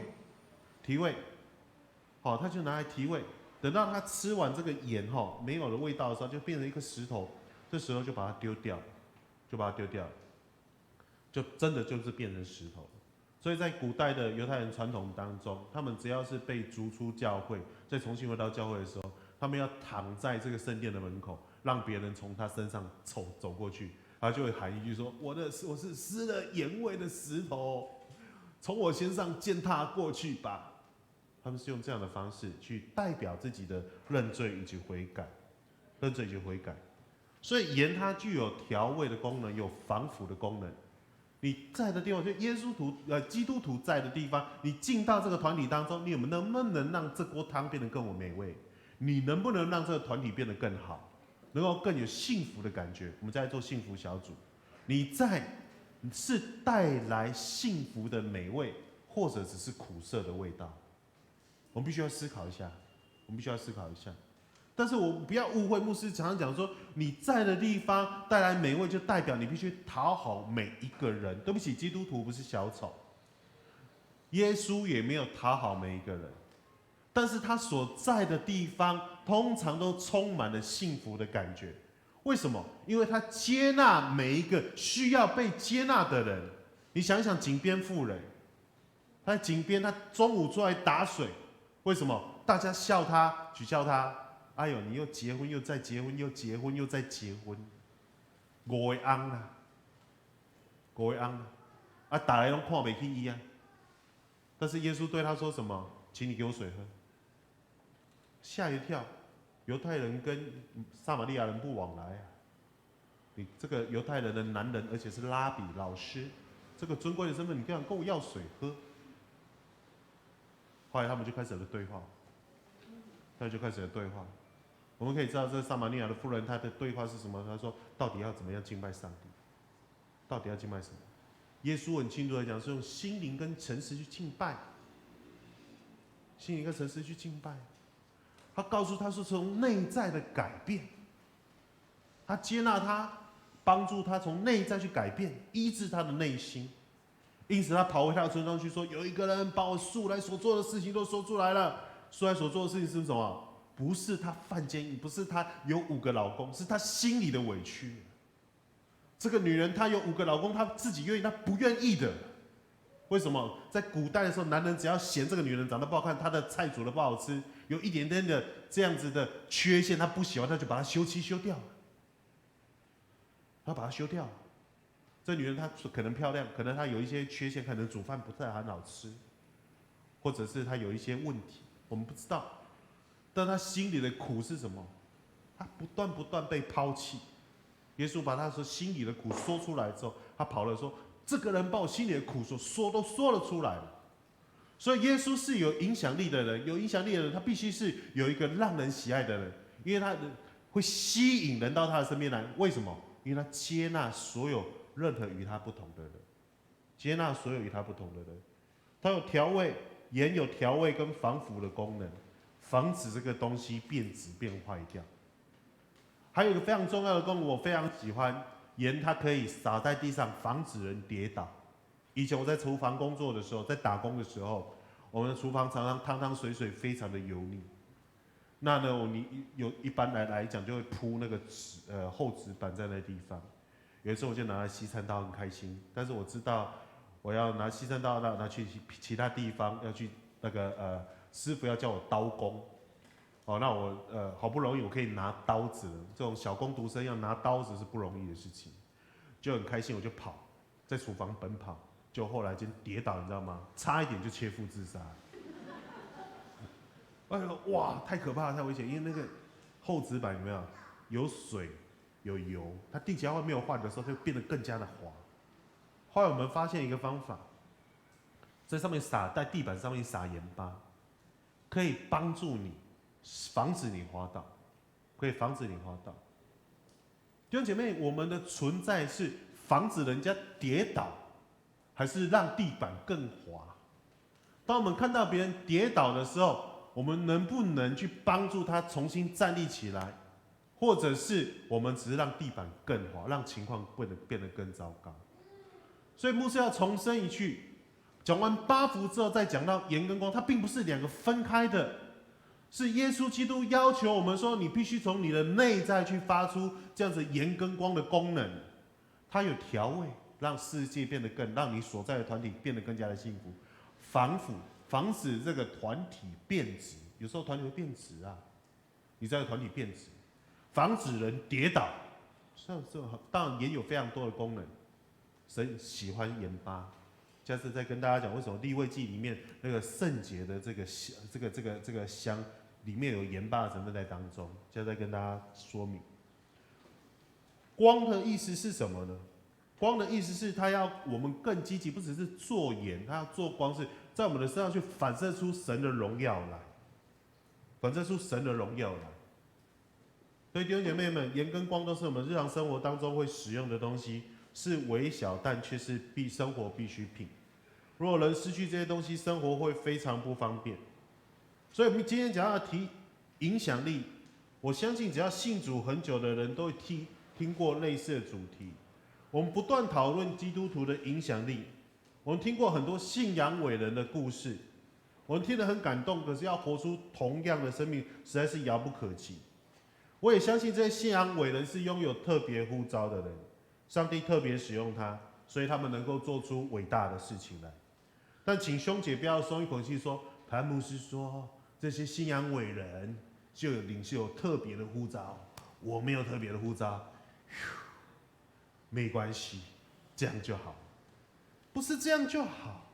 好，他就拿来提味。等到他吃完这个盐没有了味道的时候，就变成一个石头，这时候就把它丢掉，就真的就是变成石头。所以在古代的犹太人传统当中，他们只要是被逐出教会，再重新回到教会的时候，他们要躺在这个圣殿的门口，让别人从他身上走过去，他就会喊一句说：“我是施了盐味的石头，从我身上践踏过去吧。”他们是用这样的方式去代表自己的认罪以及悔改，所以盐它具有调味的功能，有防腐的功能。你在的地方，就基督徒在的地方，你进到这个团体当中，你能不能让这锅汤变得更美味？你能不能让这个团体变得更好，能够更有幸福的感觉？我们在做幸福小组，是带来幸福的美味，或者只是苦涩的味道？我们必须要思考一下，但是我不要误会，牧师常常讲说，你在的地方带来美味，就代表你必须讨好每一个人。对不起，基督徒不是小丑，耶稣也没有讨好每一个人，但是他所在的地方通常都充满了幸福的感觉。为什么？因为他接纳每一个需要被接纳的人。你想想井边妇人，他在井边，他中午出来打水，为什么？大家笑他，取笑他。哎呦，你又结婚，又再结婚，又结婚，又再结婚，5个翁啦，5个翁啦，啊，大家拢看不起伊啊。但是耶稣对他说什么？请你给我水喝。吓一跳，犹太人跟撒玛利亚人不往来啊。你这个犹太人的男人，而且是拉比老师，这个尊贵的身份，你竟然跟我要水喝。后来他们就开始了对话，我们可以知道，这撒玛利亚的妇人，她的对话是什么？她说：“到底要怎么样敬拜上帝？到底要敬拜什么？”耶稣很清楚的讲，是用心灵跟诚实去敬拜，他告诉他是从内在的改变，他接纳他，帮助他从内在去改变，医治他的内心。因此，他跑回他的村庄去说：“有一个人把我素来所做的事情都说出来了。素来所做的事情是什么？不是他犯奸淫，不是他有5个老公，是他心里的委屈。这个女人她有5个老公，她自己愿意，她不愿意的。为什么？在古代的时候，男人只要嫌这个女人长得不好看，她的菜煮的不好吃，有一点点的这样子的缺陷，他不喜欢，他就把她休妻休掉了。这女人她可能漂亮，可能她有一些缺陷，可能煮饭不太很好吃，或者是她有一些问题，我们不知道。但她心里的苦是什么？她不断被抛弃。耶稣把她心里的苦说出来之后，她跑了说：“这个人把我心里的苦都说了出来了。”所以耶稣是有影响力的人，有影响力的人，他必须是有一个让人喜爱的人，因为他会吸引人到他的身边来。为什么？因为他接纳所有任何与他不同的人，他有调味，盐有调味跟防腐的功能，防止这个东西变质变坏掉。还有一个非常重要的功能，我非常喜欢，盐它可以撒在地上，防止人跌倒。以前我在厨房工作的时候，在打工的时候，我们的厨房常常汤汤水水，非常的油腻。那呢，一般来讲就会铺那个厚纸板在那地方。有一次我就拿了西餐刀，很开心。但是我知道我要拿西餐刀拿去其他地方，要去那个师傅要叫我刀工。哦，那我好不容易我可以拿刀子了。这种小工读生要拿刀子是不容易的事情，就很开心，我就跑，在厨房奔跑。就后来就跌倒，你知道吗？差一点就切腹自杀。哎呦，哇，太可怕了，太危险！因为那个厚纸板有没有有水有油，它地脚没有换的时候，就变得更加的滑。后来我们发现一个方法，在地板上面撒盐巴，可以帮助你防止你滑倒，弟兄姐妹，我们的存在是防止人家跌倒，还是让地板更滑？当我们看到别人跌倒的时候，我们能不能去帮助他重新站立起来？或者是我们只是让地板更滑，让情况变得更糟糕？所以牧师要重申一句，讲完8福之后，再讲到盐跟光，它并不是2个分开的，是耶稣基督要求我们说，你必须从你的内在去发出这样子盐跟光的功能。它有调味，让世界变得让你所在的团体变得更加的幸福，防止这个团体变质。有时候团体会变质啊，你在团体变质，防止人跌倒。当然盐有非常多的功能，神喜欢盐巴。下次再跟大家讲为什么利未记里面那个圣洁的这个香里面有盐巴的成分在当中，下次再跟大家说明。光的意思是什么呢？光的意思是它要我们更积极，不只是做盐，它要做光，是在我们的身上去反射出神的荣耀来，所以弟兄姐妹们，盐跟光都是我们日常生活当中会使用的东西。是微小，但却是生活必需品。如果人失去这些东西，生活会非常不方便。所以，我们今天讲要提影响力，我相信只要信主很久的人都会听过类似的主题。我们不断讨论基督徒的影响力，我们听过很多信仰伟人的故事，我们听得很感动，可是要活出同样的生命，实在是遥不可及。我也相信这些信仰伟人是拥有特别呼召的人，上帝特别使用他，所以他们能够做出伟大的事情来。但请兄姐不要松一口气说，谭牧师说这些信仰伟人就有领袖特别的呼召，我没有特别的呼召，没关系，这样就好。不是这样就好，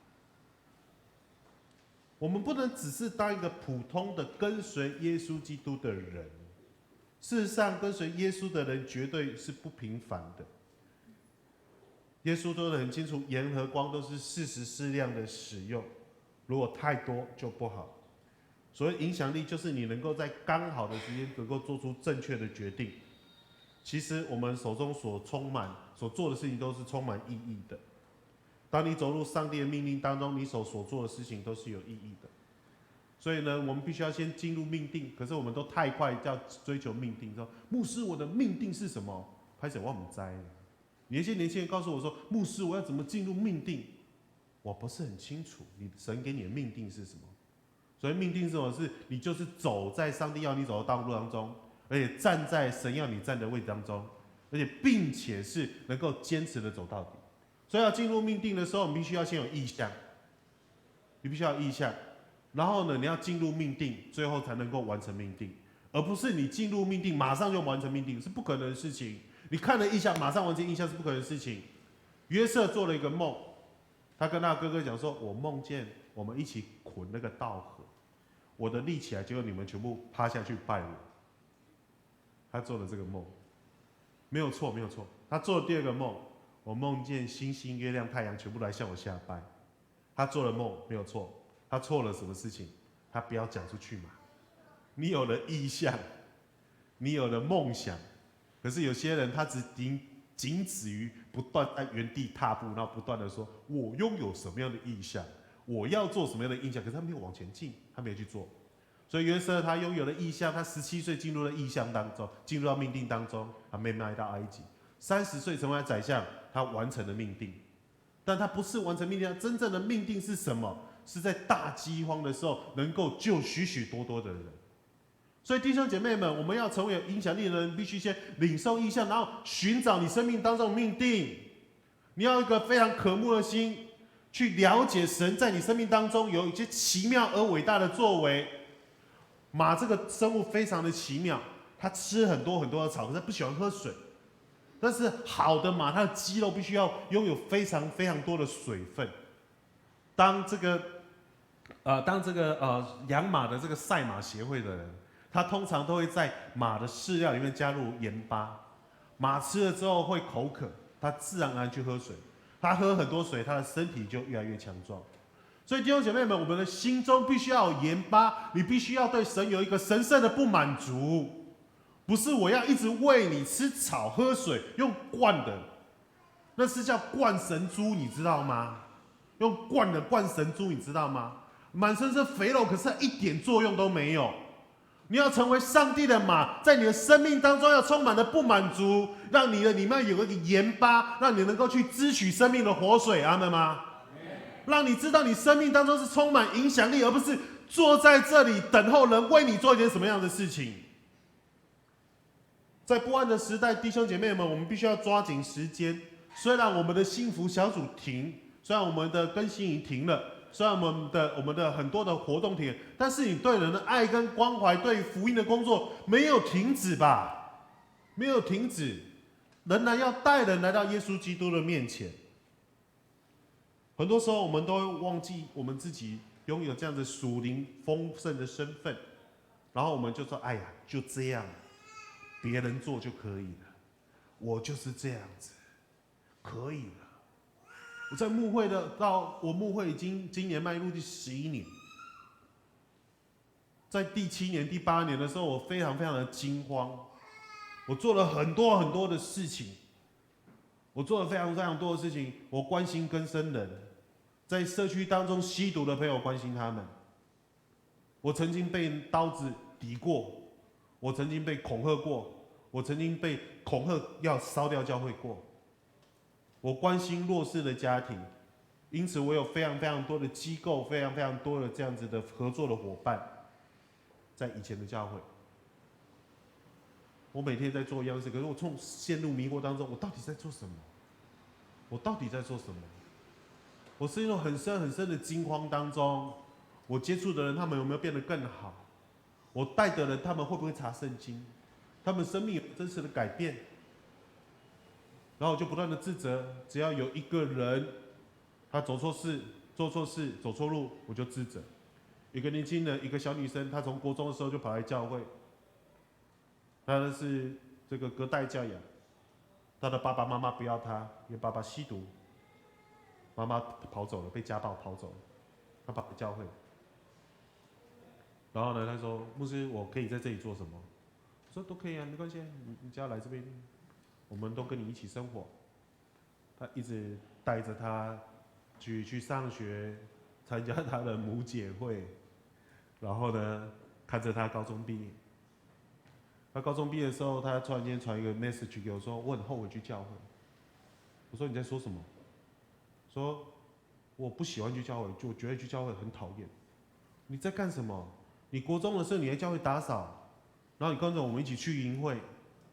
我们不能只是当一个普通的跟随耶稣基督的人。事实上，跟随耶稣的人绝对是不平凡的。耶稣说得很清楚，盐和光都是适时适量的使用，如果太多就不好。所谓影响力，就是你能够在刚好的时间能够做出正确的决定。其实我们手中所做的事情都是充满意义的。当你走入上帝的命令当中，你所做的事情都是有意义的。所以呢，我们必须要先进入命定，可是我们都太快要追求命定，说牧师，我的命定是什么？拍手，我不知道。有一些年轻人告诉我说，牧师，我要怎么进入命定？我不是很清楚，神给你的命定是什么？所以命定是什么？是你就是走在上帝要你走的道路当中，而且站在神要你站的位置当中，而且并且是能够坚持的走到底。所以要进入命定的时候，我们必须要先有意向，你必须要有意向。然后呢，你要进入命定，最后才能够完成命定，而不是你进入命定马上就完成命定，是不可能的事情。你看了意象，马上完成意象是不可能的事情。约瑟做了一个梦，他跟他哥哥讲说：“我梦见我们一起捆那个稻禾，我的立起来，结果你们全部趴下去拜我。”他做了这个梦，没有错，没有错。他做了第二个梦，我梦见星星、月亮、太阳全部来向我下拜。他做了梦，没有错。他错了什么事情？他不要讲出去嘛。你有了意向，你有了梦想，可是有些人他只仅止于不断在原地踏步，然后不断的说：“我拥有什么样的意向，我要做什么样的意向。”可是他没有往前进，他没有去做。所以约瑟他拥有了意向，他17岁进入了意向当中，进入到命定当中，他被卖到埃及。30岁成为宰相，他完成了命定。但他不是完成命定，他真正的命定是什么？是在大饥荒的时候能够救许许多多的人。所以弟兄姐妹们，我们要成为有影响力的人，必须先领受意象，然后寻找你生命当中的命定。你要有一个非常渴慕的心，去了解神在你生命当中有一些奇妙而伟大的作为。马这个生物非常的奇妙，它吃很多很多的草，可是它不喜欢喝水。但是好的马，它的肌肉必须要拥有非常非常多的水分。当这个养马的这个赛马协会的人，他通常都会在马的饲料里面加入盐巴，马吃了之后会口渴，他自然而然去喝水，他喝很多水，他的身体就越来越强壮。所以弟兄姐妹们，我们的心中必须要有盐巴，你必须要对神有一个神圣的不满足，不是我要一直喂你吃草喝水，用灌的，那是叫灌神猪，你知道吗？用灌的灌神猪，你知道吗？满身是肥肉，可是一点作用都没有。你要成为上帝的马，在你的生命当中要充满了不满足，让你的里面有一个盐巴，让你能够去支取生命的活水，阿们吗？让你知道你生命当中是充满影响力，而不是坐在这里等候人为你做一件什么样的事情。在不安的时代，弟兄姐妹们，我们必须要抓紧时间。虽然我们的幸福小组停，虽然我们的更新营停了，虽然我们的很多的活动停了，但是你对人的爱跟关怀，对福音的工作没有停止吧？没有停止，仍然要带人来到耶稣基督的面前。很多时候我们都会忘记我们自己拥有这样的属灵丰盛的身份，然后我们就说：“哎呀，就这样，别人做就可以了，我就是这样子，可以了。”我在牧会我牧会已经今年迈入第11年，在第7年、第8年的时候，我非常非常的惊慌，我做了很多很多的事情，我做了非常非常多的事情，我关心更生人，在社区当中吸毒的朋友关心他们。我曾经被刀子抵过，我曾经被恐吓过，我曾经被恐吓要烧掉教会过。我关心弱势的家庭，因此我有非常非常多的机构，非常非常多的这样子的合作的伙伴，在以前的教会。我每天在做一样事，可是我从陷入迷惑当中，我到底在做什么？我到底在做什么？我是一种很深很深的惊慌当中。我接触的人，他们有没有变得更好？我带的人，他们会不会查圣经？他们生命有真实的改变？然后我就不断的自责，只要有一个人他走错事、做错事、走错路，我就自责。一个年轻人，一个小女生，她从国中的时候就跑来教会。他是这个隔代教养，他的爸爸妈妈不要他，因为爸爸吸毒，妈妈跑走了，被家暴跑走了，他跑来教会。然后呢，他说：“牧师，我可以在这里做什么？”我说：“都可以啊，没关系，你只要来这边，我们都跟你一起生活。”他一直带着他去上学，参加他的母姐会，然后呢，看着他高中毕业。他高中毕业的时候，他突然间传一个 message 给我说：“我很后悔去教会。”我说：“你在说什么？”说：“我不喜欢去教会，就我觉得去教会很讨厌。”你在干什么？你国中的时候你在教会打扫，然后你跟着我们一起去营会，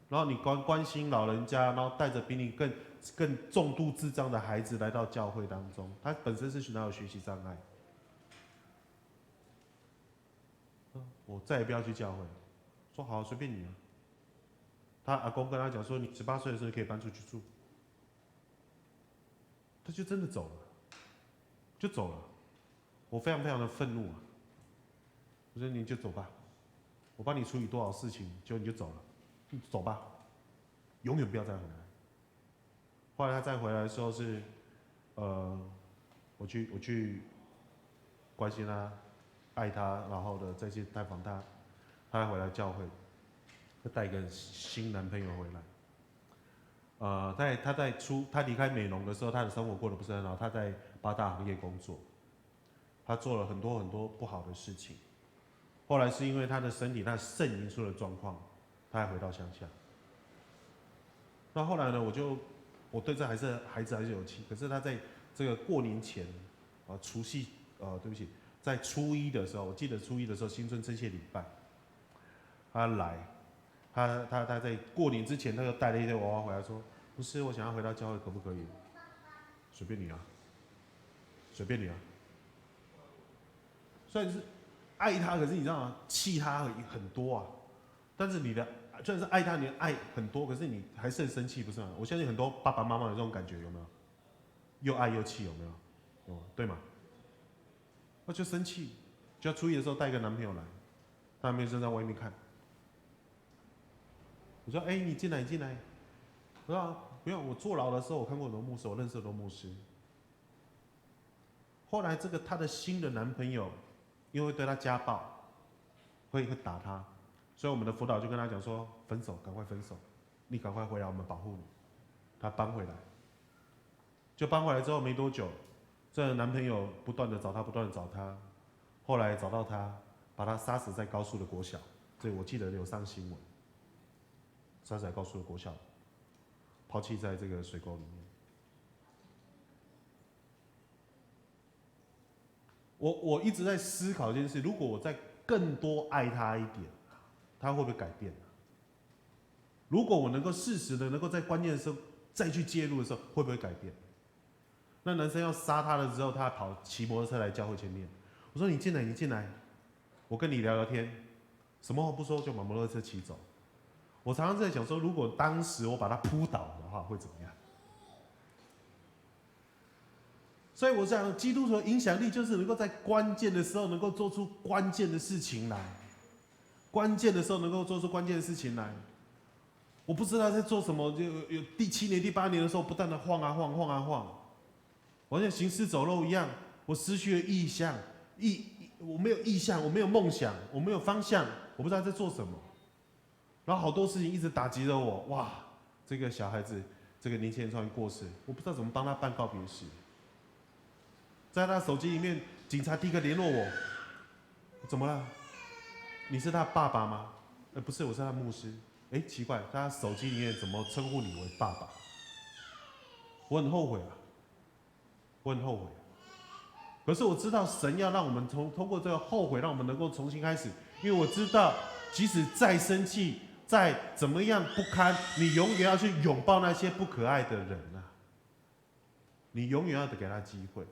然后你关心老人家，然后带着比你更重度智障的孩子来到教会当中。他本身是哪有学习障碍？我再也不要去教会。说好，随便你啊。他阿公跟他讲说，你18岁的时候可以搬出去住，他就真的走了，就走了。我非常非常的愤怒啊！我说你就走吧，我帮你处理多少事情，就你就走了，你走吧，永远不要再回来。后来他再回来的时候是，我去关心他，爱他，然后呢再去拜访他。他回来教会，他带一个新男朋友回来。他离开美容的时候，他的生活过得不是很好。他在8大行业工作，他做了很多很多不好的事情。后来是因为他的身体，他的肾已经出了状况，他还回到乡下。那后来呢，我对这孩子还是有气。可是他在这个过年前，除夕，对不起，在初一的时候，我记得初一的时候，新春称谢礼拜。他来，他在过年之前，他就带了一堆娃娃回来，说：“不是，我想要回到教会，可不可以？”随便你啊，随便你啊。虽然是爱他，可是你知道吗？气他很多啊。但是你的虽然是爱他，你的爱很多，可是你还是很生气，不是吗？我相信很多爸爸妈妈有这种感觉，有没有？又爱又气，有没有？有，对吗？那就生气，就要初一的时候带一个男朋友来，他男朋友正在外面看。我说：“哎，你进来，你进来。”我说：“啊，不用，我坐牢的时候，我看过很多牧师，我认识很多牧师。”后来她的新的男朋友，因为对她家暴，会打她，所以我们的辅导就跟她讲说：“分手，赶快分手，你赶快回来，我们保护你。”她搬回来，就搬回来之后没多久，这个男朋友不断的找她，不断的找她，后来找到她，把她杀死在高速的国小，这我记得有上新闻。杀死在高速的国小，抛弃在这个水沟里面。我一直在思考一件事：如果我再更多爱他一点，他会不会改变？如果我能够适时的能够在关键的时候再去介入的时候，会不会改变？那男生要杀他的时候，他骑摩托车来教会前面。我说：“你进来，你进来，我跟你聊聊天。”什么话不说，就把摩托车骑走。我常常在想说，如果当时我把他扑倒的话，会怎么样？所以我想，基督徒的影响力就是能够在关键的时候能够做出关键的事情来，关键的时候能够做出关键的事情来。我不知道在做什么，就有第7年、第8年的时候，不断的晃啊晃，晃啊晃，我像行尸走肉一样，我失去了意向，我没有意向，我没有梦想，我没有方向，我不知道在做什么。然后好多事情一直打击着我，哇！这个小孩子这个年轻人突然过世，我不知道怎么帮他办告别式。在他手机里面，警察第一个联络我，怎么了？你是他爸爸吗？不是，我是他牧师。奇怪，他手机里面怎么称呼你为爸爸？我很后悔啊，我很后悔。可是我知道神要让我们通过这个后悔，让我们能够重新开始，因为我知道，即使再生气，再怎么样不堪，你永远要去拥抱那些不可爱的人啊！你永远要给他机会。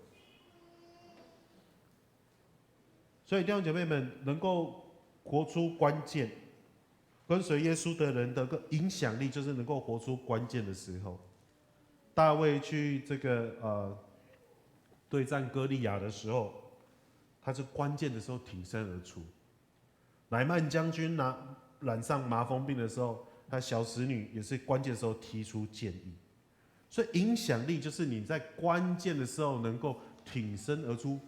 所以弟兄姐妹们，能够活出关键，跟随耶稣的人的个影响力，就是能够活出关键的时候。大卫去这个对战歌利亚的时候，他是关键的时候挺身而出。乃縵将军染上麻风病的时候，他小使女也是关键的时候提出建议。所以影响力就是你在关键的时候能够挺身而出，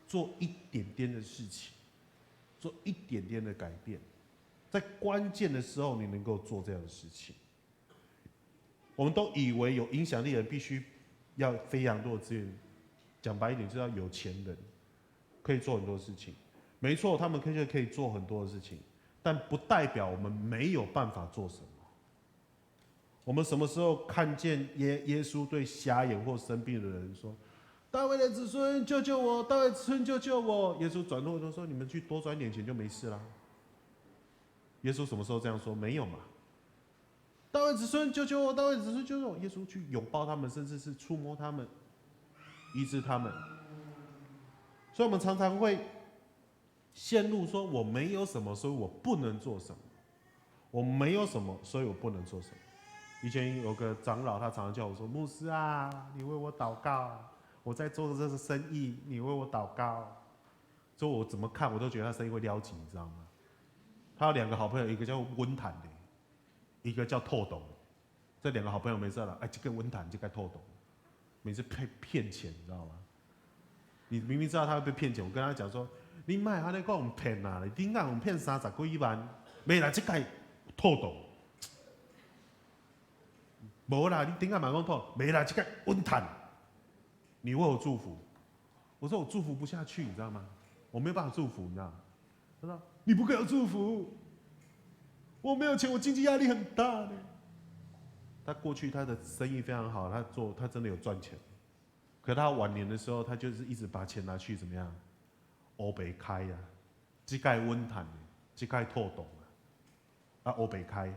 做一点点的事情，做一点点的改变，在关键的时候你能够做这样的事情。我们都以为有影响力的人必须要非常多的资源，讲白一点，就是要有钱人，可以做很多事情。没错，他们可以做很多的事情，但不代表我们没有办法做什么。我们什么时候看见耶稣对瞎眼或生病的人说：“大卫的子孙，救救我！大卫的子孙，救救我！”耶稣转头说：“你们去多赚点钱就没事啦。”耶稣什么时候这样说？没有嘛。大卫子孙，救救我！大卫子孙，救救我！耶稣去拥抱他们，甚至是触摸他们，医治他们。所以我们常常会陷入说：我没有什么，所以我不能做什么；我没有什么，所以我不能做什么。以前有个长老，他常常叫我说：“牧师啊，你为我祷告，我在做这个生意，你为我祷告。”所以我怎么看我都觉得他生意会撩起，你知道吗？他有2个好朋友，一个叫温坦的，一个叫透懂的。这2个好朋友没事了，这个温坦，这个透懂，每次骗钱，你知道吗？你明明知道他会被骗钱，我跟他讲说：“你卖他那个我们骗啊，你顶下我们骗30几万，没啦，这个透懂。”没啦，你顶下满讲透，没啦，这个温坦，你为我祝福。我说我祝福不下去，你知道吗？我没有办法祝福，你知道吗？他说你不给我祝福，我没有钱，我经济压力很大呢。他过去他的生意非常好，他真的有赚钱。可他晚年的时候，他就是一直把钱拿去怎么样？欧北开呀，这个温坦，这个透懂啊，欧北开。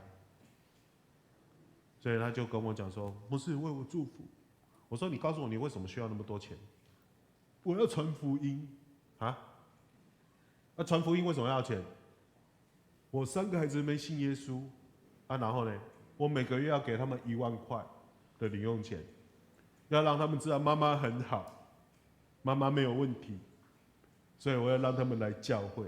所以他就跟我讲说：“不是为我祝福。”我说：“你告诉我，你为什么需要那么多钱？”我要传福音啊！那传福音为什么要钱？我3个孩子没信耶稣啊，然后呢，我每个月要给他们1万块的零用钱，要让他们知道妈妈很好，妈妈没有问题，所以我要让他们来教会。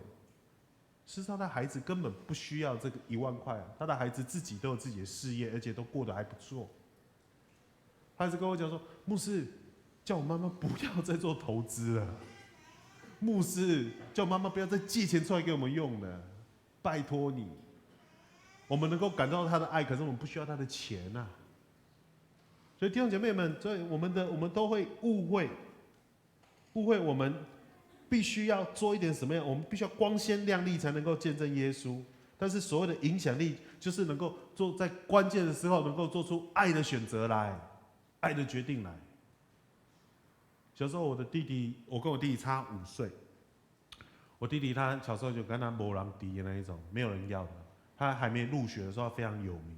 事实上，他孩子根本不需要这个1万块啊，他的孩子自己都有自己的事业，而且都过得还不错。他一直跟我讲说：“牧师，叫我妈妈不要再做投资了。牧师，叫我妈妈不要再借钱出来给我们用了，拜托你。”我们能够感到他的爱，可是我们不需要他的钱啊。所以弟兄姐妹们，所以我们都会误会我们。必须要做一点什么样？我们必须要光鲜亮丽才能够见证耶稣。但是所谓的影响力，就是能够做在关键的时候能够做出爱的选择来，爱的决定来。小时候我跟我弟弟差5岁，我弟弟他小时候就跟他没人敌的那一种，没有人要的。他还没入学的时候非常有名，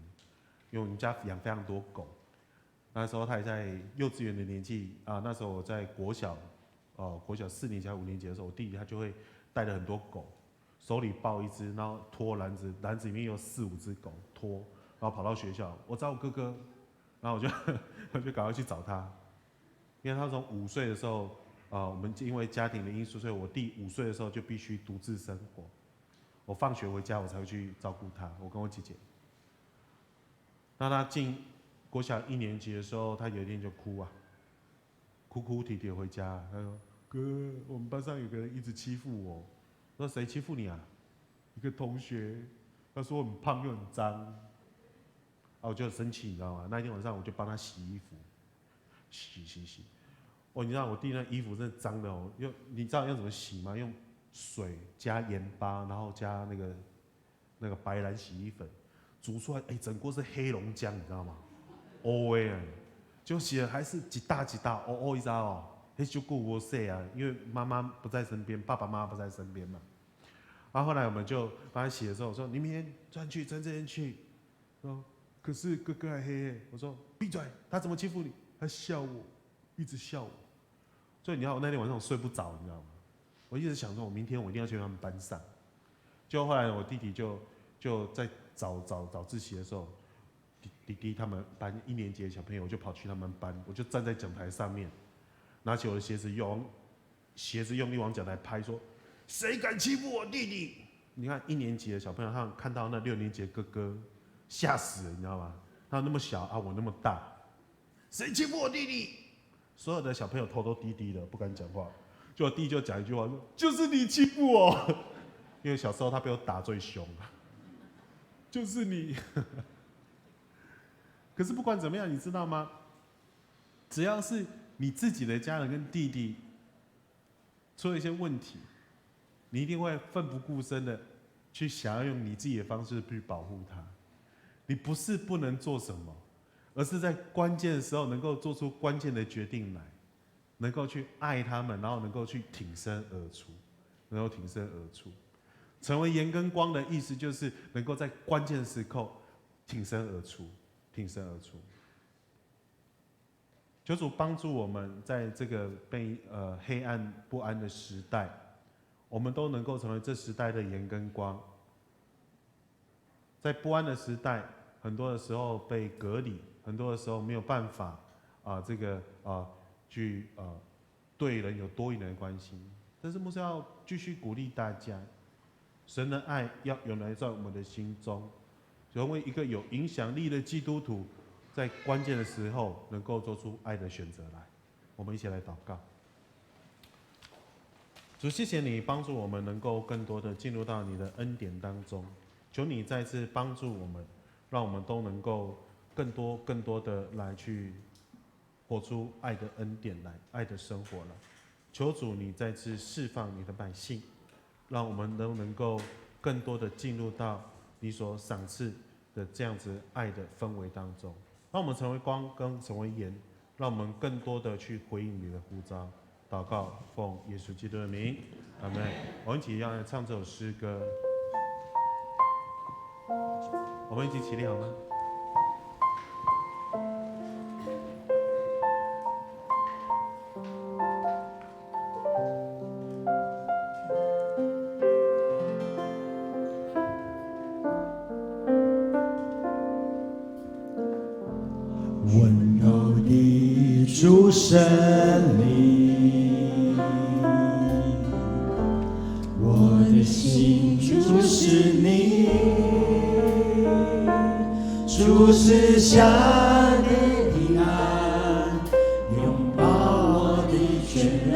因为我们家养非常多狗。那时候他也在幼稚园的年纪啊，那时候我在国小4年级、5年级的时候，我弟弟他就会带了很多狗，手里抱一只，然后拖篮子，篮子里面有4、5只狗拖，然后跑到学校，我找我哥哥，然后我就赶快去找他，因为他从5岁的时候，我们因为家庭的因素，所以我弟5岁的时候就必须独自生活，我放学回家我才会去照顾他，我跟我姐姐。那他进国小1年级的时候，他有一天就哭啊。哭哭啼啼回家，他说：“哥，我们班上有个人一直欺负我。”我说：“谁欺负你啊？”一个同学，他说我很胖又很脏。我就生气，你知道吗？那一天晚上我就帮他洗衣服，洗。你知道我弟那衣服真的脏的哦，你知道要怎么洗吗？用水加盐巴，然后加那个白兰洗衣粉，煮出来，整锅是黑龙江，你知道吗？就洗了还是几大，一扎哦，那就够我洗啊，因为妈妈不在身边，爸爸妈妈不在身边嘛。然后后来我们就帮他洗的时候，我说你明天转这边去，说可是哥哥还黑，我说闭嘴，他怎么欺负你？他笑我，一直笑我。所以你看我那天晚上我睡不着，你知道吗？我一直想说，我明天我一定要去他们班上。就后来我弟弟就在早自习的时候，弟弟他们班1年级的小朋友，我就跑去他们班，我就站在讲台上面，拿起我的鞋子用力往讲台拍，说谁敢欺负我弟弟？你看1年级的小朋友，他们看到那6年级的哥哥，吓死了，你知道吗？他那么小啊，我那么大，谁欺负我弟弟？所有的小朋友头都低低的，不敢讲话。就我弟就讲一句话说：“就是你欺负我。”因为小时候他被我打最凶，就是你。可是不管怎么样，你知道吗？只要是你自己的家人跟弟弟出了一些问题，你一定会奋不顾身的去想要用你自己的方式去保护他。你不是不能做什么，而是在关键的时候能够做出关键的决定来，能够去爱他们，然后能够去挺身而出，成为盐跟光的意思就是能够在关键时刻挺身而出。求主帮助我们，在这个被黑暗不安的时代，我们都能够成为这时代的盐跟光。在不安的时代，很多的时候被隔离，很多的时候没有办法去对人有多一点的关心。但是牧师要继续鼓励大家，神的爱要永来在我们的心中，成为一个有影响力的基督徒，在关键的时候能够做出爱的选择来。我们一起来祷告。主，谢谢你帮助我们能够更多的进入到你的恩典当中，求你再次帮助我们，让我们都能够更多的来去活出爱的恩典来，爱的生活来。求主你再次释放你的百姓，让我们都能够更多的进入到你所赏赐的这样子爱的氛围当中，让我们成为光，跟成为盐，让我们更多的去回应你的呼召。祷告，奉耶稣基督的名，阿们。我们一起要来唱这首诗歌，我们一起起立好吗？温柔的主圣灵，我的心注视你，注视下的平安，拥抱我的全人，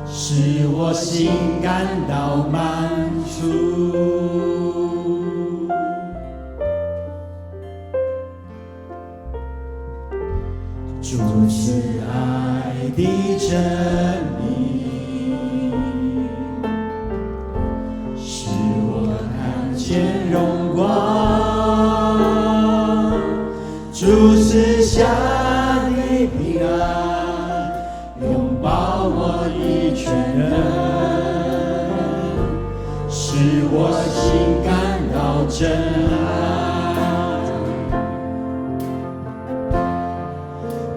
使我心感到满足。主是爱的真理，使我看见荣光。主是下的平安，拥抱我的全人，使我心感到真爱。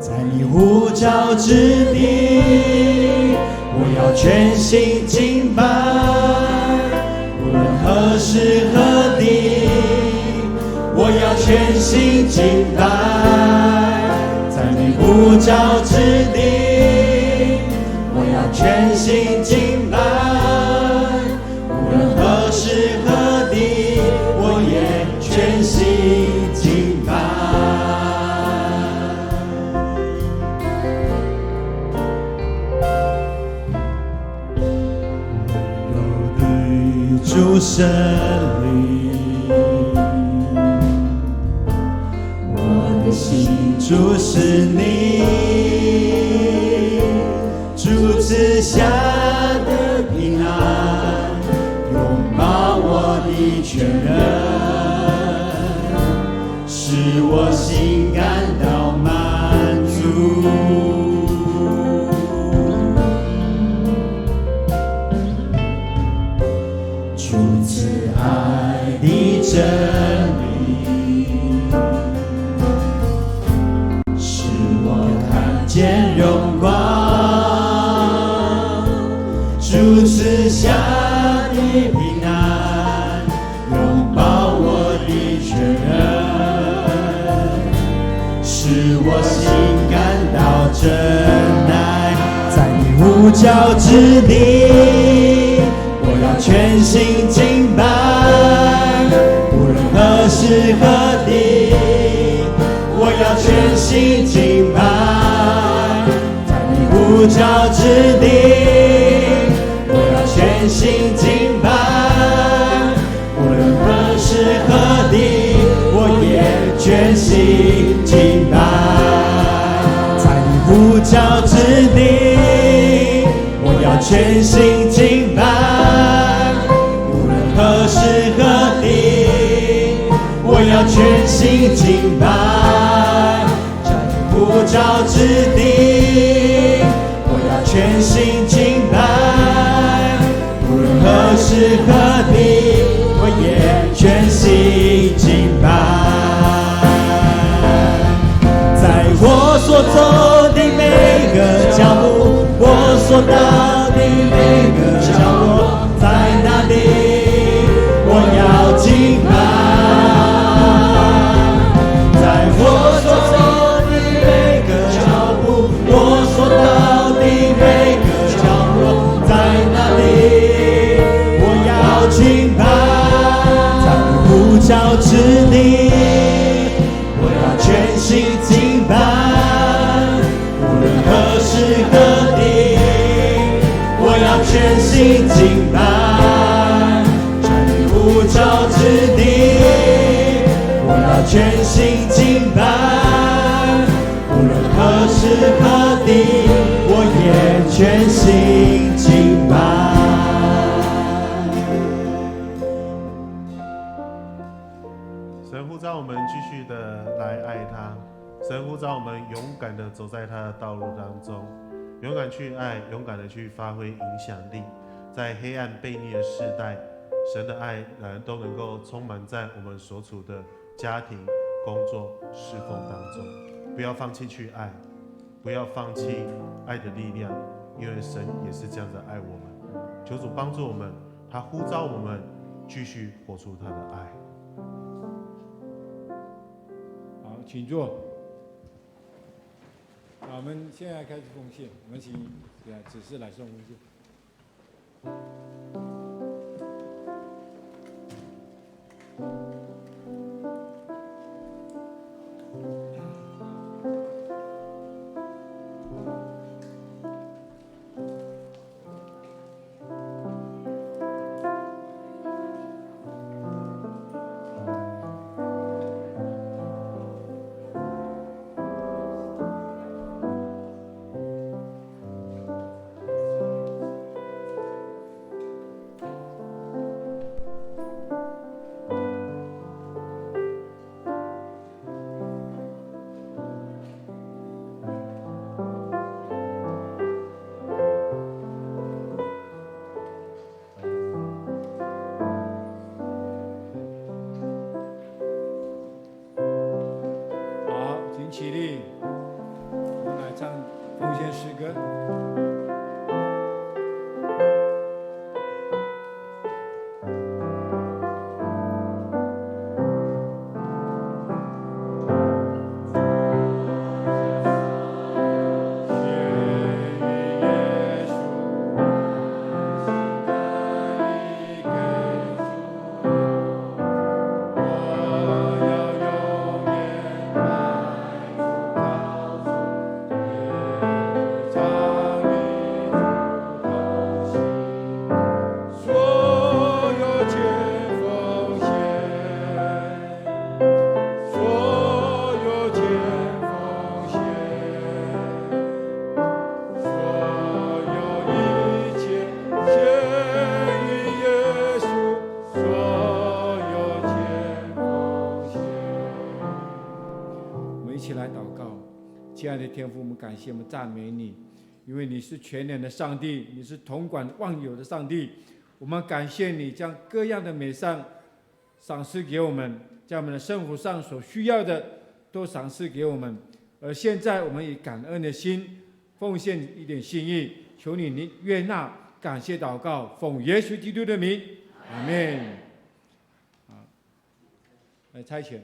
在你呼召之地，我要全心敬拜，无论何时何地，我要全心敬拜。在你呼召之地，我要全心敬拜，无论何时何地，我也全心敬拜。主圣灵，主是你，主赐下的平安，拥抱我的全人，使我心感到满足。主赐爱的真理，使我看见荣光。主赐下的平安，拥抱我的全人，使我心感到真爱。在你呼召之地，我要全心敬拜，无论何时何地，我要全心敬拜。在你呼召之地，我要全心敬拜，无论何时何地，我也全心敬拜。在你呼召之地，我要全心敬拜，无论何时何地，我要全心敬拜。在你呼召之地，我要全心敬拜，无论何时何地，我也全心敬拜。在我所走的每个脚步，我所到的每个角落，在哪里我要敬拜。在我所走的每个脚步，我所到的每个角落，在哪里我要敬拜。在你呼召之地，我要全心敬拜，无论何时何地，我要全心敬拜。在你呼召之地，我要全心敬拜，无论何时何地，我也全心敬拜。神呼召我们继续的来爱他，神呼召我们勇敢的走在他的道路当中，勇敢去爱，勇敢的去发挥影响力。在黑暗悖逆的世代，神的爱都能够充满在我们所处的家庭、工作、侍奉当中。不要放弃去爱，不要放弃爱的力量，因为神也是这样的爱我们。求主帮助我们，他呼召我们继续活出他的爱。好，请坐。好，我们现在开始奉献，我们请指示来送奉献。起立，我们来唱奉献诗歌。唱。起来祷告。亲爱的天父，我们感谢，我们赞美你，因为你是全能的上帝，你是统管万有的上帝。我们感谢你将各样的美善赏赐给我们，在我们的生活上所需要的都赏赐给我们。而现在我们以感恩的心奉献一点心意，求你悦纳，感谢祷告，奉耶稣基督的名，阿们。来差遣。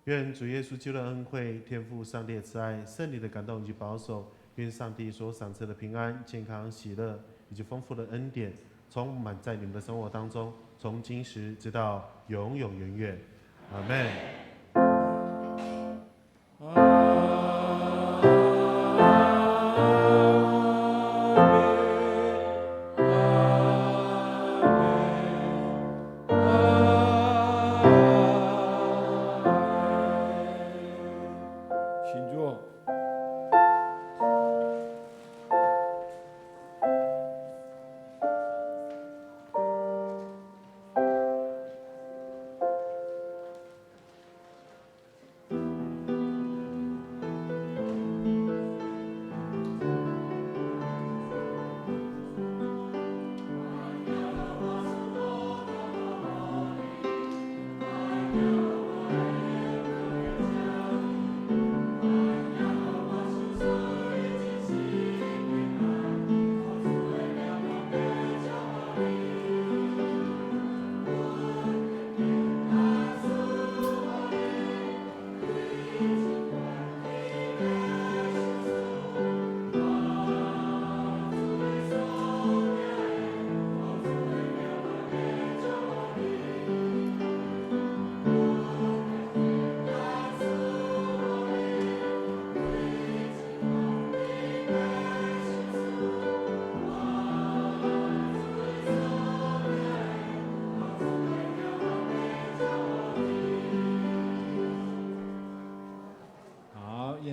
愿主耶稣基督的恩惠、天父上帝的慈爱、圣灵的感动以及保守，愿上帝所赏赐的平安、健康、喜乐以及丰富的恩典，充满在你们的生活当中，从今时直到永永远远。阿们。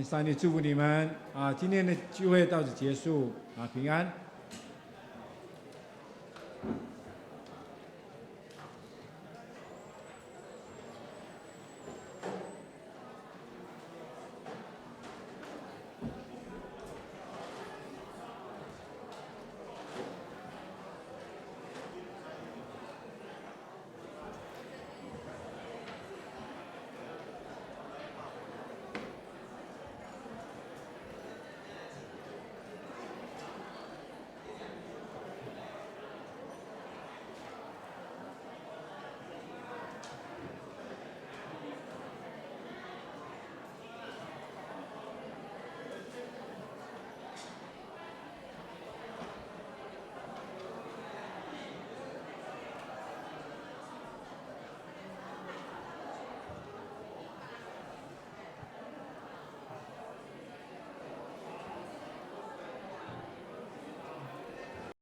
上帝祝福你们啊！今天的聚会到此结束啊，平安。